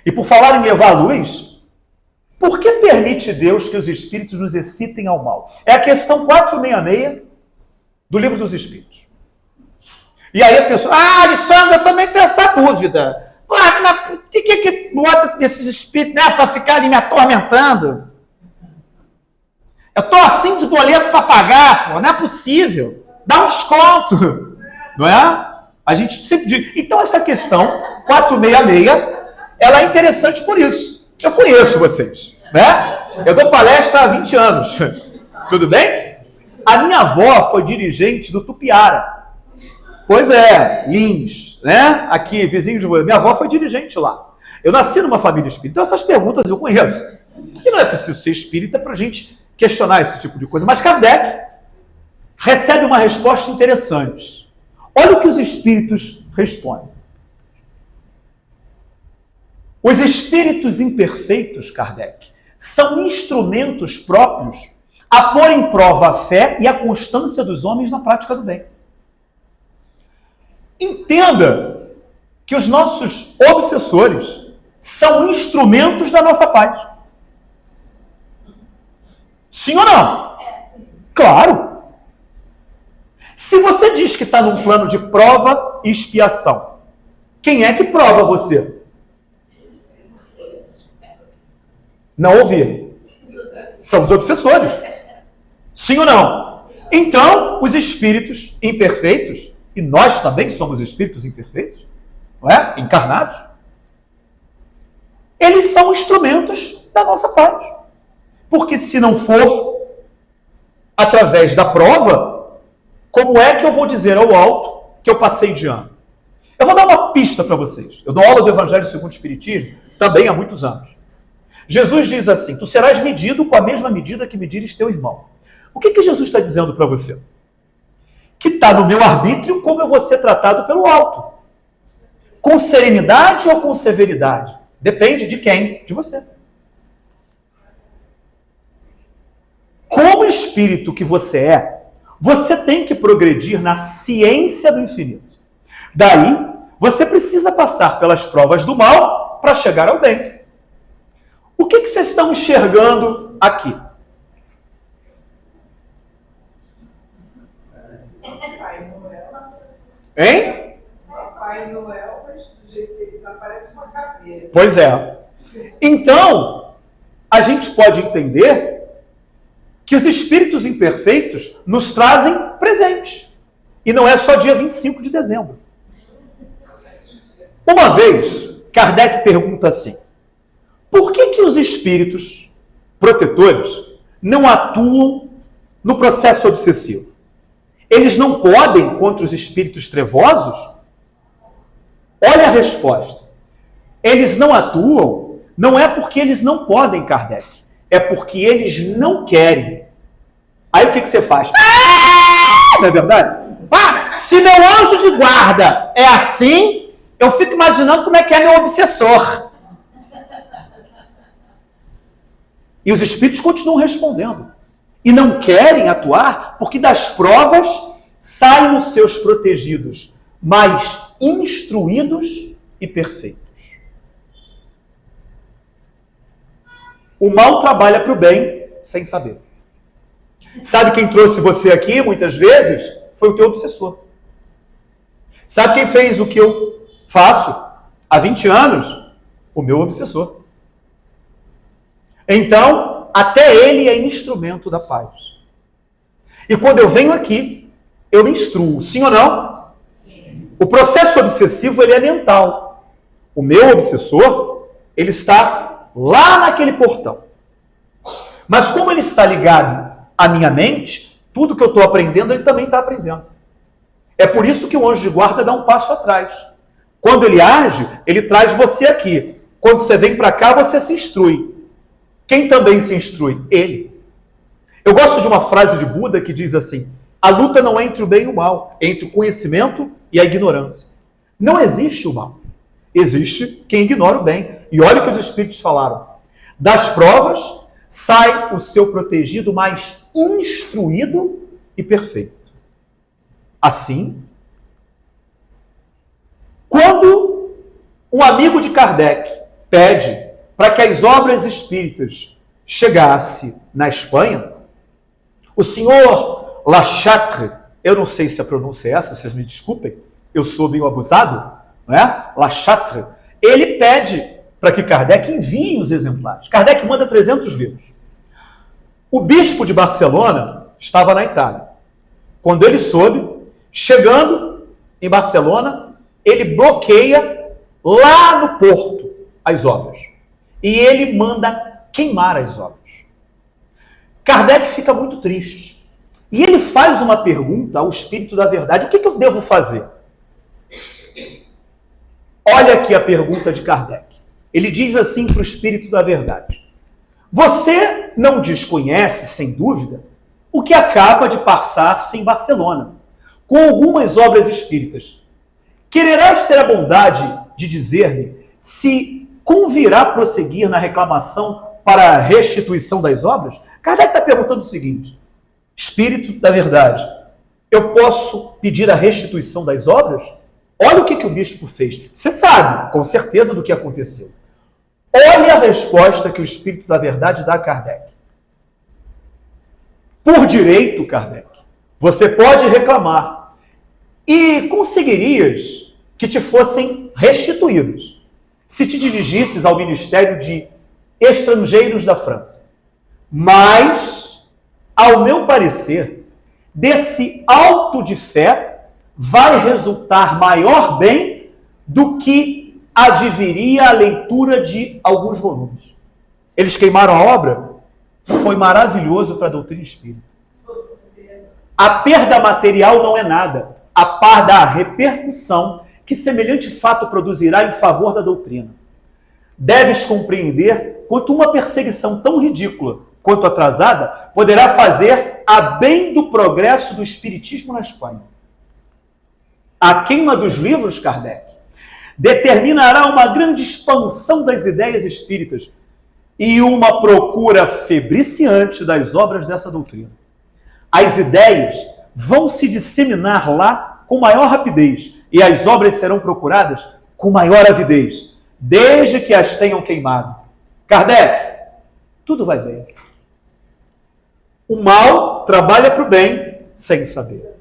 E por falar em levar a luz, por que permite Deus que os espíritos nos excitem ao mal? É a questão 466 do Livro dos Espíritos. E aí a pessoa: Alessandro, eu também tenho essa dúvida. Por que bota esses espíritos, né, para ficarem me atormentando? Eu tô assim de boleto para pagar, pô, não é possível. Dá um desconto, não é? A gente sempre diz. Então essa questão 466, ela é interessante por isso. Eu conheço vocês, né? Eu dou palestra há 20 anos. Tudo bem? A minha avó foi dirigente do Tupiara. Pois é, Lins, né? Aqui, vizinho de você. Minha avó foi dirigente lá. Eu nasci numa família espírita, então essas perguntas eu conheço. E não é preciso ser espírita para a gente questionar esse tipo de coisa. Mas Kardec recebe uma resposta interessante. Olha o que os espíritos respondem. Os espíritos imperfeitos, Kardec, são instrumentos próprios a pôr em prova a fé e a constância dos homens na prática do bem. Entenda que os nossos obsessores são instrumentos da nossa paz. Sim ou não? Claro. Se você diz que está num plano de prova e expiação, quem é que prova você? Não ouvi. São os obsessores. Sim ou não? Então, os espíritos imperfeitos, e nós também somos espíritos imperfeitos, não é? Encarnados, eles são instrumentos da nossa paz. Porque se não for através da prova, como é que eu vou dizer ao alto que eu passei de ano? Eu vou dar uma pista para vocês. Eu dou aula do Evangelho segundo o Espiritismo também há muitos anos. Jesus diz assim: tu serás medido com a mesma medida que medires teu irmão. O que Jesus está dizendo para você? Que está no meu arbítrio como eu vou ser tratado pelo alto. Com serenidade ou com severidade? Depende de quem? De você. Como espírito que você é, você tem que progredir na ciência do infinito. Daí, você precisa passar pelas provas do mal para chegar ao bem. O que vocês estão enxergando aqui? Hein? Papai Noel, mas do jeito que ele está, parece uma caveira. Pois é. Então, a gente pode entender que os espíritos imperfeitos nos trazem presente. E não é só dia 25 de dezembro. Uma vez, Kardec pergunta assim: por que os espíritos protetores não atuam no processo obsessivo? Eles não podem contra os espíritos trevosos? Olha a resposta. Eles não atuam, não é porque eles não podem, Kardec. É porque eles não querem. Aí o que você faz? Não é verdade? Se meu anjo de guarda é assim, eu fico imaginando como é que é meu obsessor. E os espíritos continuam respondendo. E não querem atuar porque das provas saem os seus protegidos mais instruídos e perfeitos. O mal trabalha para o bem sem saber. Sabe quem trouxe você aqui muitas vezes? Foi o teu obsessor. Sabe quem fez o que eu faço há 20 anos? O meu obsessor. Então, até ele é instrumento da paz. E quando eu venho aqui, eu me instruo. Sim ou não? Sim. O processo obsessivo, ele é mental. O meu obsessor, ele está lá naquele portão. Mas como ele está ligado à minha mente, tudo que eu estou aprendendo, ele também está aprendendo. É por isso que o anjo de guarda dá um passo atrás. Quando ele age, ele traz você aqui. Quando você vem para cá, você se instrui. Quem também se instrui? Ele. Eu gosto de uma frase de Buda que diz assim: a luta não é entre o bem e o mal, é entre o conhecimento e a ignorância. Não existe o mal. Existe quem ignora o bem. E olha o que os espíritos falaram. Das provas sai o seu protegido mais instruído e perfeito. Assim, quando um amigo de Kardec pede para que as obras espíritas chegassem na Espanha, o senhor La Chatre, eu não sei se a pronúncia é essa, vocês me desculpem, eu sou meio abusado, não é? La Chatre, ele pede para que Kardec envie os exemplares. Kardec manda 300 livros. O bispo de Barcelona estava na Itália. Quando ele soube, chegando em Barcelona, ele bloqueia lá no porto as obras. E ele manda queimar as obras. Kardec fica muito triste. E ele faz uma pergunta ao Espírito da Verdade: o que eu devo fazer? Olha aqui a pergunta de Kardec. Ele diz assim para o Espírito da Verdade: você não desconhece, sem dúvida, o que acaba de passar-se em Barcelona, com algumas obras espíritas. Quererás ter a bondade de dizer-me se convirá prosseguir na reclamação para a restituição das obras? Kardec está perguntando o seguinte: Espírito da Verdade, eu posso pedir a restituição das obras? Olha o que o bispo fez. Você sabe, com certeza, do que aconteceu. Olha a resposta que o Espírito da Verdade dá a Kardec. Por direito, Kardec, você pode reclamar, e conseguirias que te fossem restituídos se te dirigisses ao Ministério de Estrangeiros da França. Mas, ao meu parecer, desse auto de fé vai resultar maior bem do que adviria a leitura de alguns volumes. Eles queimaram a obra, foi maravilhoso para a doutrina espírita. A perda material não é nada, a par da repercussão que semelhante fato produzirá em favor da doutrina. Deves compreender quanto uma perseguição tão ridícula quanto atrasada poderá fazer a bem do progresso do espiritismo na Espanha. A queima dos livros, Kardec, determinará uma grande expansão das ideias espíritas e uma procura febriciante das obras dessa doutrina. As ideias vão se disseminar lá com maior rapidez e as obras serão procuradas com maior avidez, desde que as tenham queimado. Kardec, tudo vai bem. O mal trabalha para o bem sem saber.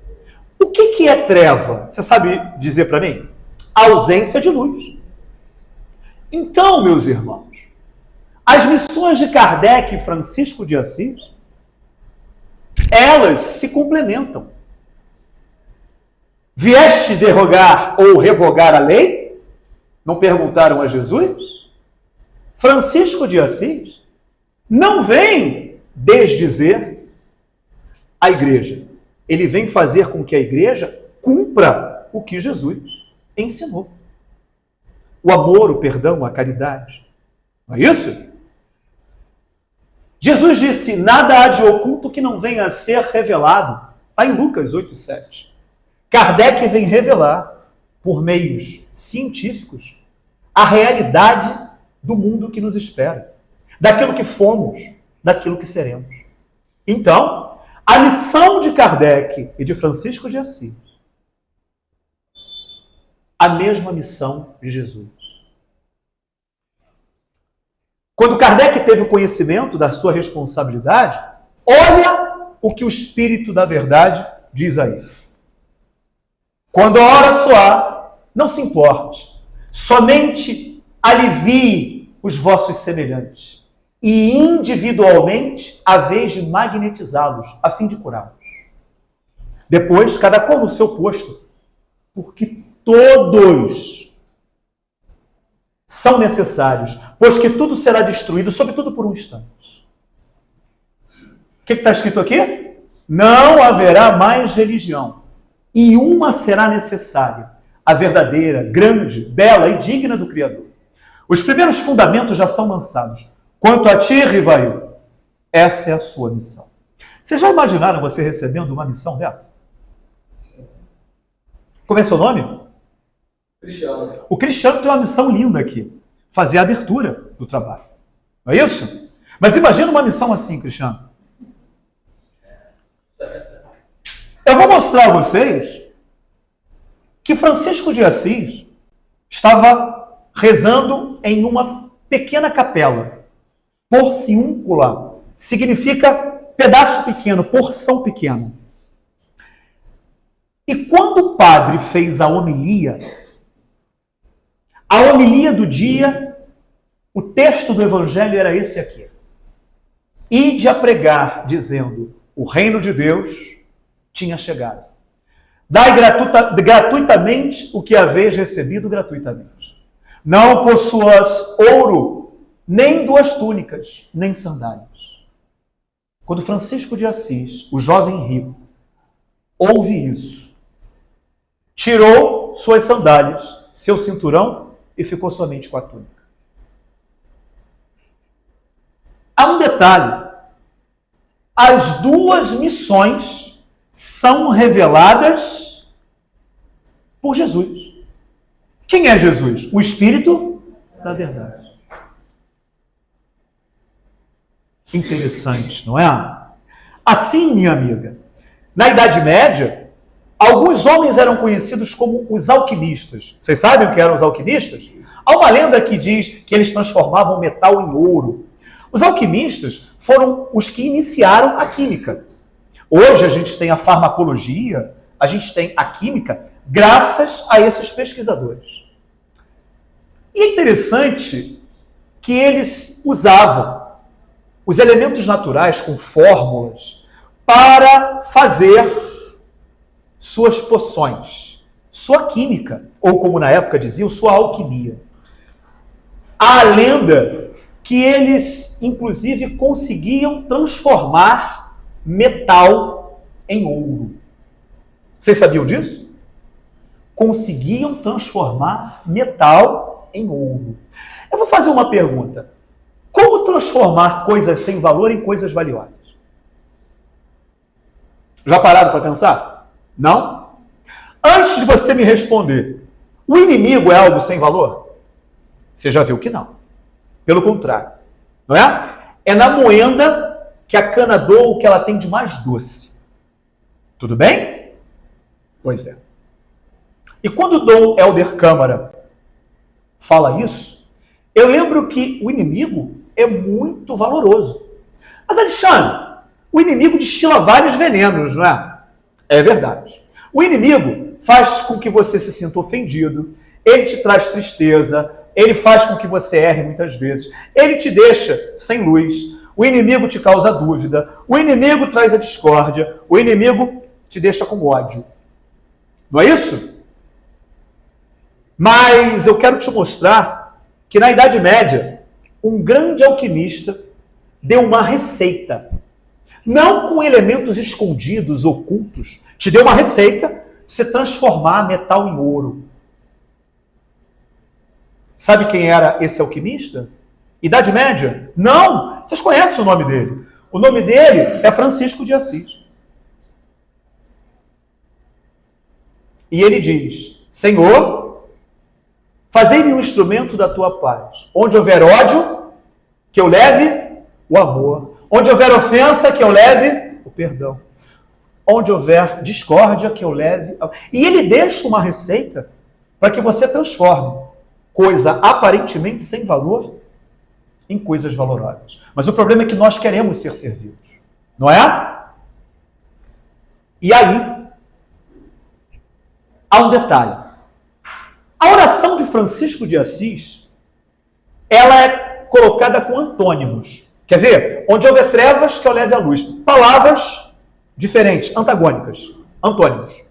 O que é treva? Você sabe dizer para mim? Ausência de luz. Então, meus irmãos, as missões de Kardec e Francisco de Assis, elas se complementam. Vieste derrogar ou revogar a lei? Não perguntaram a Jesus? Francisco de Assis não vem desdizer a igreja. Ele vem fazer com que a igreja cumpra o que Jesus ensinou. O amor, o perdão, a caridade. Não é isso? Jesus disse, nada há de oculto que não venha a ser revelado. Está em Lucas 8,7. Kardec vem revelar, por meios científicos, a realidade do mundo que nos espera. Daquilo que fomos, daquilo que seremos. Então, a missão de Kardec e de Francisco de Assis, a mesma missão de Jesus. Quando Kardec teve o conhecimento da sua responsabilidade, olha o que o Espírito da Verdade diz a ele. Quando a hora soar, não se importe, somente alivie os vossos semelhantes e individualmente a vez de magnetizá-los, a fim de curá-los. Depois, cada qual no seu posto, porque todos são necessários, pois que tudo será destruído, sobretudo por um instante. O que está escrito aqui? Não haverá mais religião, e uma será necessária, a verdadeira, grande, bela e digna do Criador. Os primeiros fundamentos já são lançados. Quanto a ti, Rivail, essa é a sua missão. Vocês já imaginaram você recebendo uma missão dessa? Como é seu nome? Cristiano. O Cristiano tem uma missão linda aqui. Fazer a abertura do trabalho. Não é isso? Mas imagina uma missão assim, Cristiano. Eu vou mostrar a vocês que Francisco de Assis estava rezando em uma pequena capela. Porciúncula significa pedaço pequeno, porção pequena. E quando o padre fez a homilia do dia, o texto do evangelho era esse aqui. Ide a pregar, dizendo, o reino de Deus tinha chegado. Dai gratuitamente o que haveis recebido gratuitamente. Não possuas ouro, nem 2 túnicas, nem sandálias. Quando Francisco de Assis, o jovem rico, ouve isso, tirou suas sandálias, seu cinturão e ficou somente com a túnica. Há um detalhe. As 2 missões são reveladas por Jesus. Quem é Jesus? O Espírito da Verdade. Interessante, não é? Assim, minha amiga, na Idade Média, alguns homens eram conhecidos como os alquimistas. Vocês sabem o que eram os alquimistas? Há uma lenda que diz que eles transformavam metal em ouro. Os alquimistas foram os que iniciaram a química. Hoje a gente tem a farmacologia, a gente tem a química, graças a esses pesquisadores. E é interessante que eles usavam os elementos naturais com fórmulas para fazer suas poções, sua química, ou como na época diziam, sua alquimia. Há a lenda que eles, inclusive, conseguiam transformar metal em ouro. Vocês sabiam disso? Conseguiam transformar metal em ouro. Eu vou fazer uma pergunta. Como transformar coisas sem valor em coisas valiosas? Já pararam para pensar? Não? Antes de você me responder, o inimigo é algo sem valor? Você já viu que não. Pelo contrário. Não é? É na moenda que a cana doa o que ela tem de mais doce. Tudo bem? Pois é. E quando Dom Helder Câmara fala isso, eu lembro que o inimigo é muito valoroso. Mas, Alexandre, o inimigo destila vários venenos, não é? É verdade. O inimigo faz com que você se sinta ofendido, ele te traz tristeza, ele faz com que você erre muitas vezes, ele te deixa sem luz, o inimigo te causa dúvida, o inimigo traz a discórdia, o inimigo te deixa com ódio. Não é isso? Mas eu quero te mostrar que na Idade Média, um grande alquimista deu uma receita. Não com elementos escondidos, ocultos. Te deu uma receita para você transformar metal em ouro. Sabe quem era esse alquimista? Idade Média? Não! Vocês conhecem o nome dele. O nome dele é Francisco de Assis. E ele diz: Senhor, fazei-me um instrumento da tua paz. Onde houver ódio, que eu leve o amor. Onde houver ofensa, que eu leve o perdão. Onde houver discórdia, que eu leve... E ele deixa uma receita para que você transforme coisa aparentemente sem valor em coisas valorosas. Mas o problema é que nós queremos ser servidos. Não é? E aí, há um detalhe. A oração de Francisco de Assis, ela é colocada com antônimos. Quer ver? Onde houver trevas, que eu leve a luz. Palavras diferentes, antagônicas. Antônimos.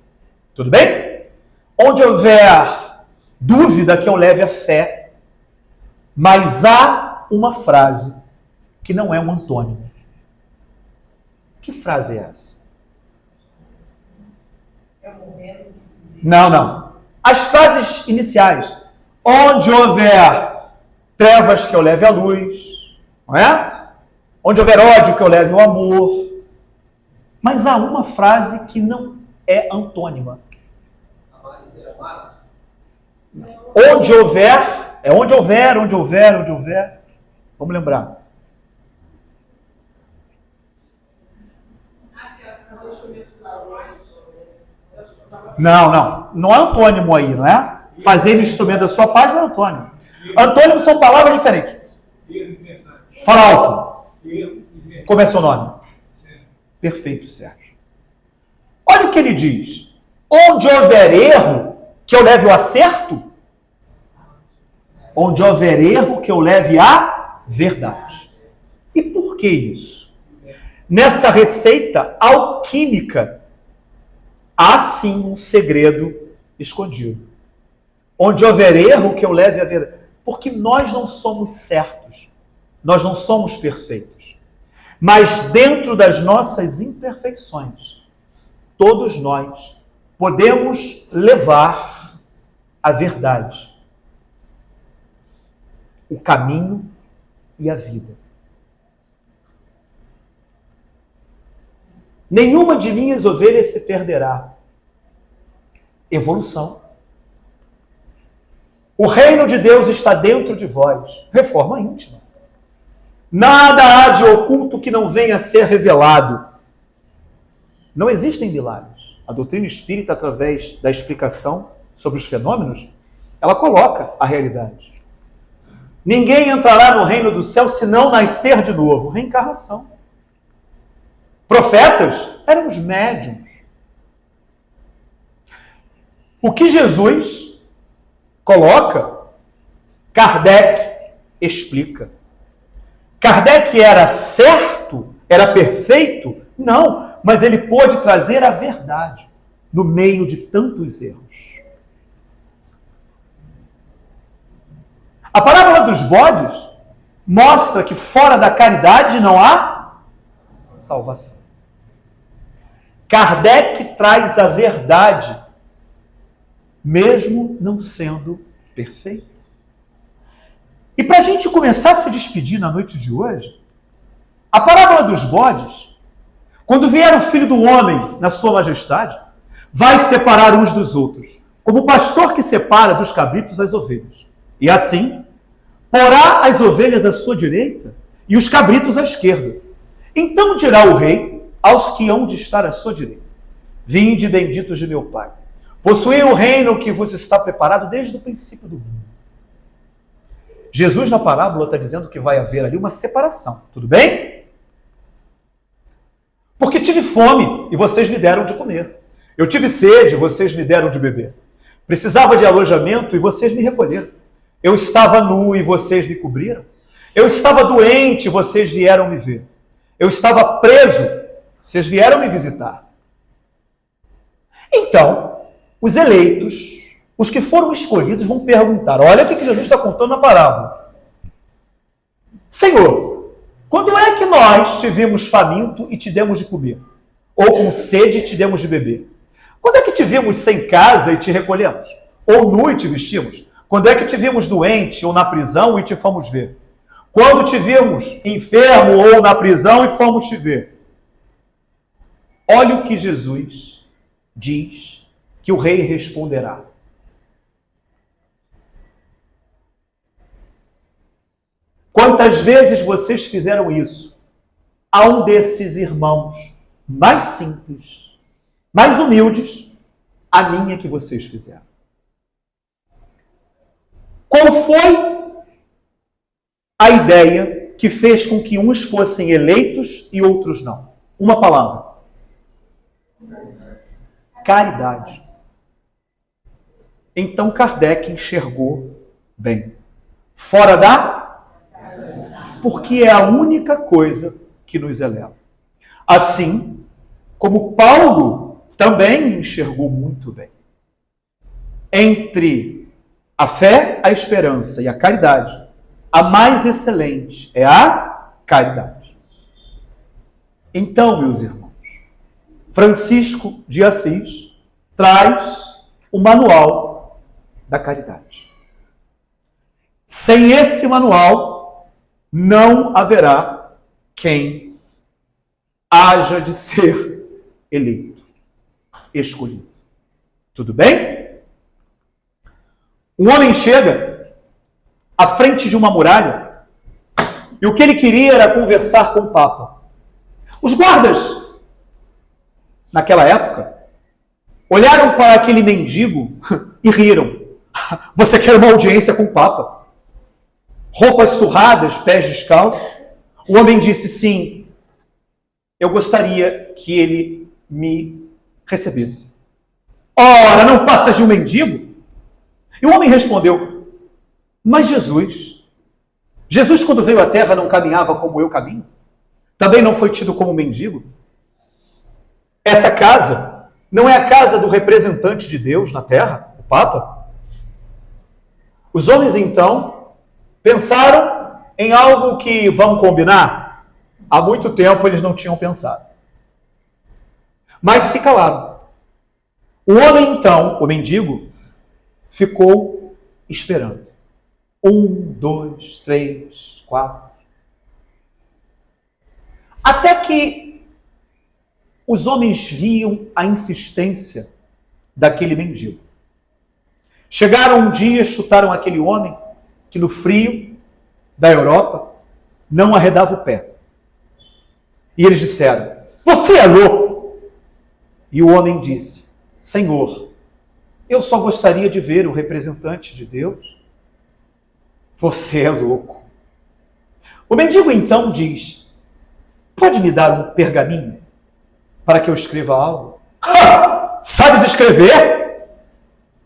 Tudo bem? Onde houver dúvida, que eu leve a fé. Mas há uma frase que não é um antônimo. Que frase é essa? Não. As frases iniciais. Onde houver trevas, que eu leve a luz. Não é? Onde houver ódio, que eu leve o amor. Mas há uma frase que não é antônima. Onde houver, é onde houver. Vamos lembrar. Não é antônimo aí, não é? Fazer o instrumento da sua paz não é antônimo. Antônimo são palavras diferentes. Fala alto. Como é seu nome? Perfeito, Sérgio. Olha o que ele diz. Onde houver erro, que eu leve o acerto. Onde houver erro, que eu leve a verdade. E por que isso? Nessa receita alquímica, há sim um segredo escondido. Onde houver erro, que eu leve a verdade. Porque nós não somos certos. Nós não somos perfeitos. Mas dentro das nossas imperfeições, todos nós podemos levar a verdade, o caminho e a vida. Nenhuma de minhas ovelhas se perderá. Evolução. O reino de Deus está dentro de vós. Reforma íntima. Nada há de oculto que não venha a ser revelado. Não existem milagres. A doutrina espírita, através da explicação sobre os fenômenos, ela coloca a realidade. Ninguém entrará no reino do céu se não nascer de novo. Reencarnação. Profetas eram os médiuns. O que Jesus coloca, Kardec explica. Kardec era certo? Era perfeito? Não, mas ele pôde trazer a verdade no meio de tantos erros. A parábola dos bodes mostra que fora da caridade não há salvação. Kardec traz a verdade, mesmo não sendo perfeito. E para a gente começar a se despedir na noite de hoje, a parábola dos bodes, quando vier o Filho do Homem na sua majestade, vai separar uns dos outros, como o pastor que separa dos cabritos as ovelhas. E assim, porá as ovelhas à sua direita e os cabritos à esquerda. Então dirá o rei aos que hão de estar à sua direita: vinde, benditos de meu Pai, possuí o reino que vos está preparado desde o princípio do mundo. Jesus, na parábola, está dizendo que vai haver ali uma separação. Tudo bem? Porque tive fome e vocês me deram de comer. Eu tive sede e vocês me deram de beber. Precisava de alojamento e vocês me recolheram. Eu estava nu e vocês me cobriram. Eu estava doente e vocês vieram me ver. Eu estava preso, vocês vieram me visitar. Então, os eleitos, os que foram escolhidos, vão perguntar: olha o que Jesus está contando na parábola. Senhor, quando é que nós te vimos faminto e te demos de comer? Ou com sede e te demos de beber? Quando é que te vimos sem casa e te recolhemos? Ou nu e te vestimos? Quando é que te vimos doente ou na prisão e te fomos ver? Quando te vimos enfermo ou na prisão e fomos te ver? Olha o que Jesus diz que o rei responderá. Quantas vezes vocês fizeram isso a um desses irmãos mais simples, mais humildes, a mim é que vocês fizeram? Qual foi a ideia que fez com que uns fossem eleitos e outros não? Uma palavra: caridade. Então Kardec enxergou bem. Fora da... Porque é a única coisa que nos eleva. Assim como Paulo também enxergou muito bem. Entre a fé, a esperança e a caridade, a mais excelente é a caridade. Então, meus irmãos, Francisco de Assis traz o manual da caridade. Sem esse manual, não haverá quem haja de ser eleito, escolhido. Tudo bem? Um homem chega à frente de uma muralha e o que ele queria era conversar com o Papa. Os guardas, naquela época, olharam para aquele mendigo e riram. Você quer uma audiência com o Papa? Roupas surradas, pés descalços. O homem disse: sim, eu gostaria que ele me recebesse. Ora, não passa de um mendigo? E o homem respondeu: mas Jesus, quando veio à terra, não caminhava como eu caminho? Também não foi tido como mendigo? Essa casa não é a casa do representante de Deus na terra, o Papa? Os homens, então, pensaram em algo que, vamos combinar, há muito tempo eles não tinham pensado. Mas se calaram. O homem, então, o mendigo, ficou esperando. 1, 2, 3, 4. Até que os homens viam a insistência daquele mendigo. Chegaram um dia, chutaram aquele homem que no frio da Europa não arredava o pé. E eles disseram: você é louco! E o homem disse: Senhor, eu só gostaria de ver o representante de Deus. Você é louco. O mendigo então diz: pode me dar um pergaminho para que eu escreva algo? Sabes escrever?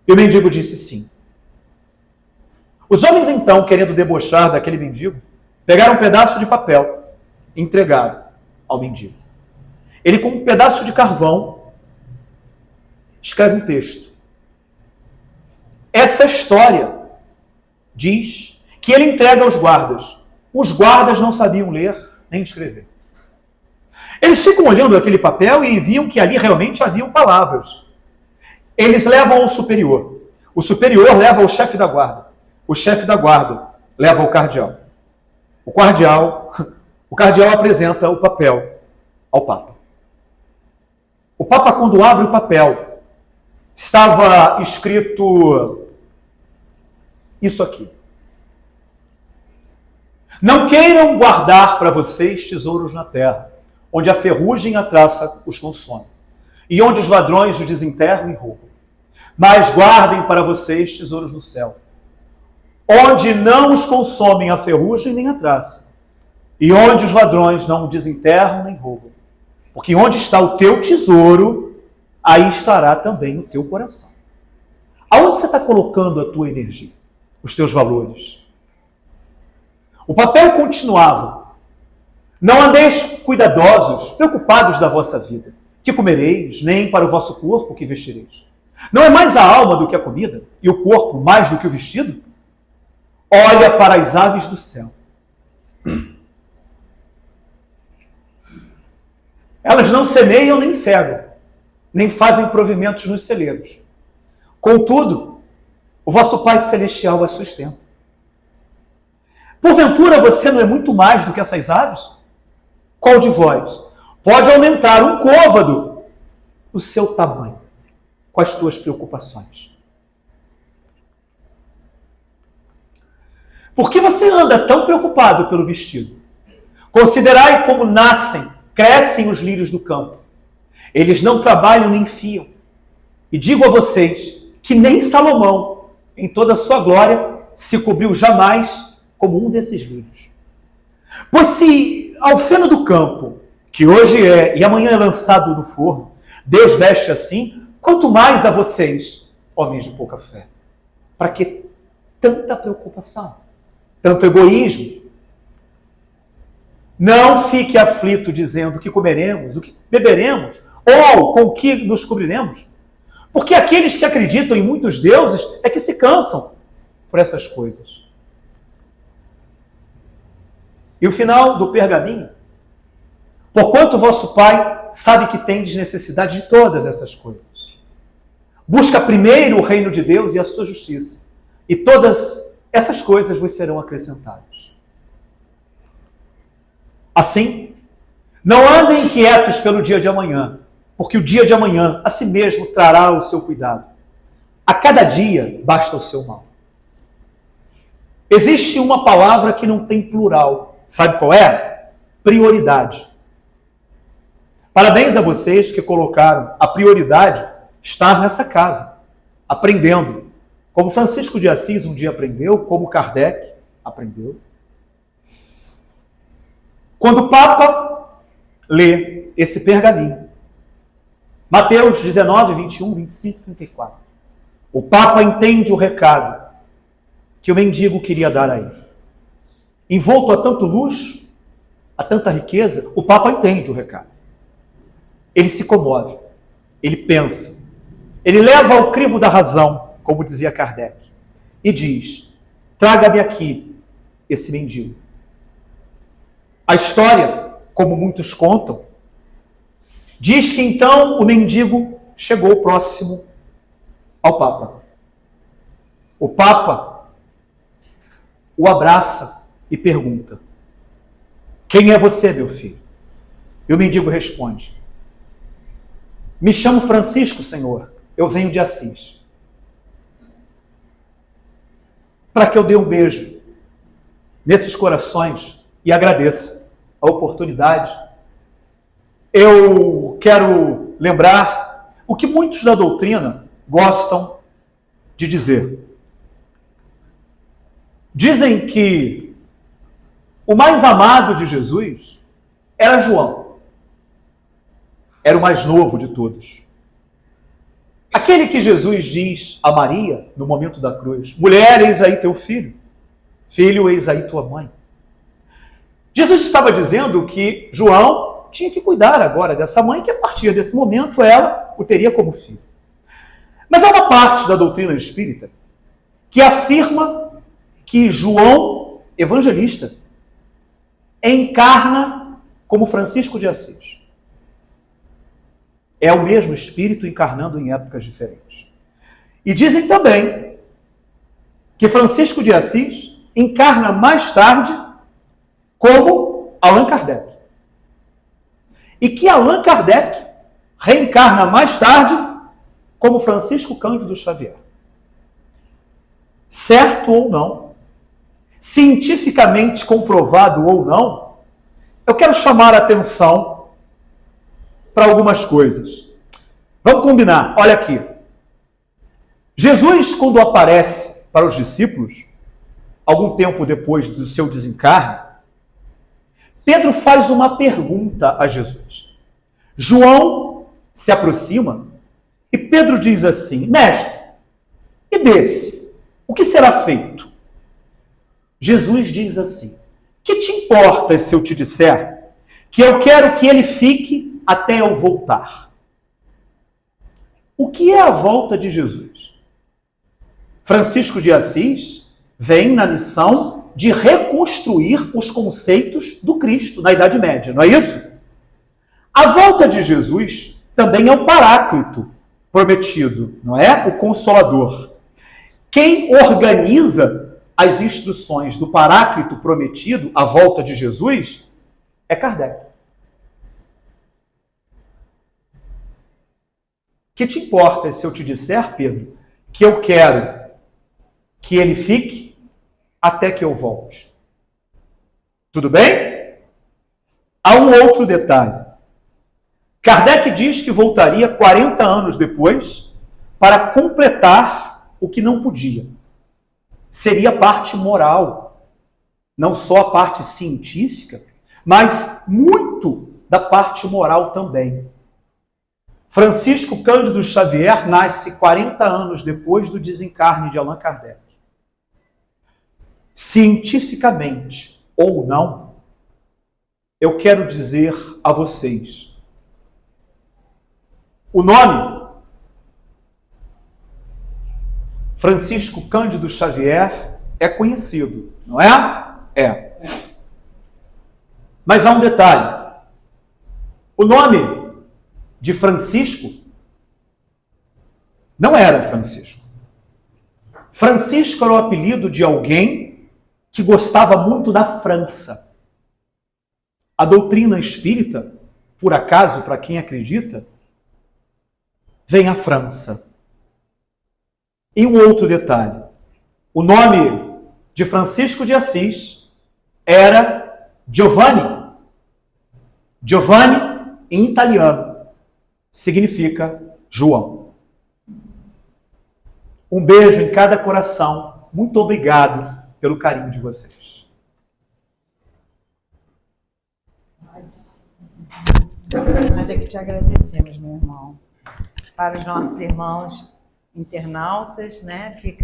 E o mendigo disse sim. Os homens, então, querendo debochar daquele mendigo, pegaram um pedaço de papel e entregaram ao mendigo. Ele, com um pedaço de carvão, escreve um texto. Essa história diz que ele entrega aos guardas. Os guardas não sabiam ler nem escrever. Eles ficam olhando aquele papel e viam que ali realmente haviam palavras. Eles levam ao superior. O superior leva ao chefe da guarda. O chefe da guarda leva ao cardeal. O cardeal apresenta o papel ao Papa. O Papa, quando abre o papel, estava escrito isso aqui. Não queiram guardar para vocês tesouros na terra, onde a ferrugem e a traça os consome, e onde os ladrões os desenterram e roubam. Mas guardem para vocês tesouros no céu, onde não os consomem a ferrugem nem a traça, e onde os ladrões não o desenterram nem roubam. Porque onde está o teu tesouro, aí estará também o teu coração. Aonde você está colocando a tua energia, os teus valores? O papel continuava. Não andeis cuidadosos, preocupados da vossa vida, que comereis, nem para o vosso corpo que vestireis. Não é mais a alma do que a comida, e o corpo mais do que o vestido? Olha para as aves do céu. Elas não semeiam nem cegam, nem fazem provimentos nos celeiros. Contudo, o vosso Pai Celestial as sustenta. Porventura você não é muito mais do que essas aves? Qual de vós pode aumentar um côvado o seu tamanho com as tuas preocupações? Por que você anda tão preocupado pelo vestido? Considerai como nascem, crescem os lírios do campo. Eles não trabalham nem fiam. E digo a vocês que nem Salomão, em toda a sua glória, se cobriu jamais como um desses lírios. Pois se ao feno do campo, que hoje é e amanhã é lançado no forno, Deus veste assim, quanto mais a vocês, homens de pouca fé. Para que tanta preocupação? Tanto egoísmo? Não fique aflito dizendo o que comeremos, o que beberemos, ou com o que nos cobriremos. Porque aqueles que acreditam em muitos deuses é que se cansam por essas coisas. E o final do pergaminho. Porquanto vosso Pai sabe que tendes necessidade de todas essas coisas. Busca primeiro o reino de Deus e a sua justiça. E todas essas coisas vos serão acrescentadas. Assim, não andem inquietos pelo dia de amanhã, porque o dia de amanhã a si mesmo trará o seu cuidado. A cada dia basta o seu mal. Existe uma palavra que não tem plural. Sabe qual é? Prioridade. Parabéns a vocês que colocaram a prioridade estar nessa casa, aprendendo. Como Francisco de Assis um dia aprendeu, como Kardec aprendeu. Quando o Papa lê esse pergaminho, Mateus 19, 21, 25, 34, o Papa entende o recado que o mendigo queria dar a ele. Envolto a tanto luxo, a tanta riqueza, o Papa entende o recado. Ele se comove, ele pensa, ele leva ao crivo da razão, como dizia Kardec, e diz: traga-me aqui esse mendigo. A história, como muitos contam, diz que então o mendigo chegou próximo ao Papa. O Papa o abraça e pergunta: quem é você, meu filho? E o mendigo responde: me chamo Francisco, Senhor, eu venho de Assis. Para que eu dê um beijo nesses corações e agradeça a oportunidade, eu quero lembrar o que muitos da doutrina gostam de dizer. Dizem que o mais amado de Jesus era João. Era o mais novo de todos. Aquele que Jesus diz a Maria, no momento da cruz: mulher, eis aí teu filho. Filho, eis aí tua mãe. Jesus estava dizendo que João tinha que cuidar agora dessa mãe, que a partir desse momento ela o teria como filho. Mas há uma parte da doutrina espírita que afirma que João, evangelista, encarna como Francisco de Assis. É o mesmo espírito encarnando em épocas diferentes. E dizem também que Francisco de Assis encarna mais tarde como Allan Kardec. E que Allan Kardec reencarna mais tarde como Francisco Cândido Xavier. Certo ou não, cientificamente comprovado ou não, eu quero chamar a atenção para algumas coisas. Vamos combinar, olha aqui. Jesus, quando aparece para os discípulos, algum tempo depois do seu desencarne, Pedro faz uma pergunta a Jesus. João se aproxima e Pedro diz assim: mestre, e desse, o que será feito? Jesus diz assim: que te importa se eu te disser que eu quero que ele fique até eu voltar? O que é a volta de Jesus? Francisco de Assis vem na missão de reconstruir os conceitos do Cristo na Idade Média, não é isso? A volta de Jesus também é o Paráclito prometido, não é? O Consolador. Quem organiza as instruções do Paráclito prometido, a volta de Jesus, é Kardec. Que te importa se eu te disser, Pedro, que eu quero que ele fique até que eu volte? Tudo bem? Há um outro detalhe. Kardec diz que voltaria 40 anos depois para completar o que não podia. Seria a parte moral, não só a parte científica, mas muito da parte moral também. Francisco Cândido Xavier nasce 40 anos depois do desencarne de Allan Kardec. Cientificamente ou não, eu quero dizer a vocês, o nome Francisco Cândido Xavier é conhecido, não é? É. Mas há um detalhe. O nome de Francisco não era Francisco. Francisco era o apelido de alguém que gostava muito da França. A doutrina espírita, por acaso, para quem acredita, vem à França. E um outro detalhe. O nome de Francisco de Assis era Giovanni. Giovanni, em italiano, significa João. Um beijo em cada coração. Muito obrigado pelo carinho de vocês. Nós é que te agradecemos, meu irmão. Para os nossos irmãos internautas, né? Fica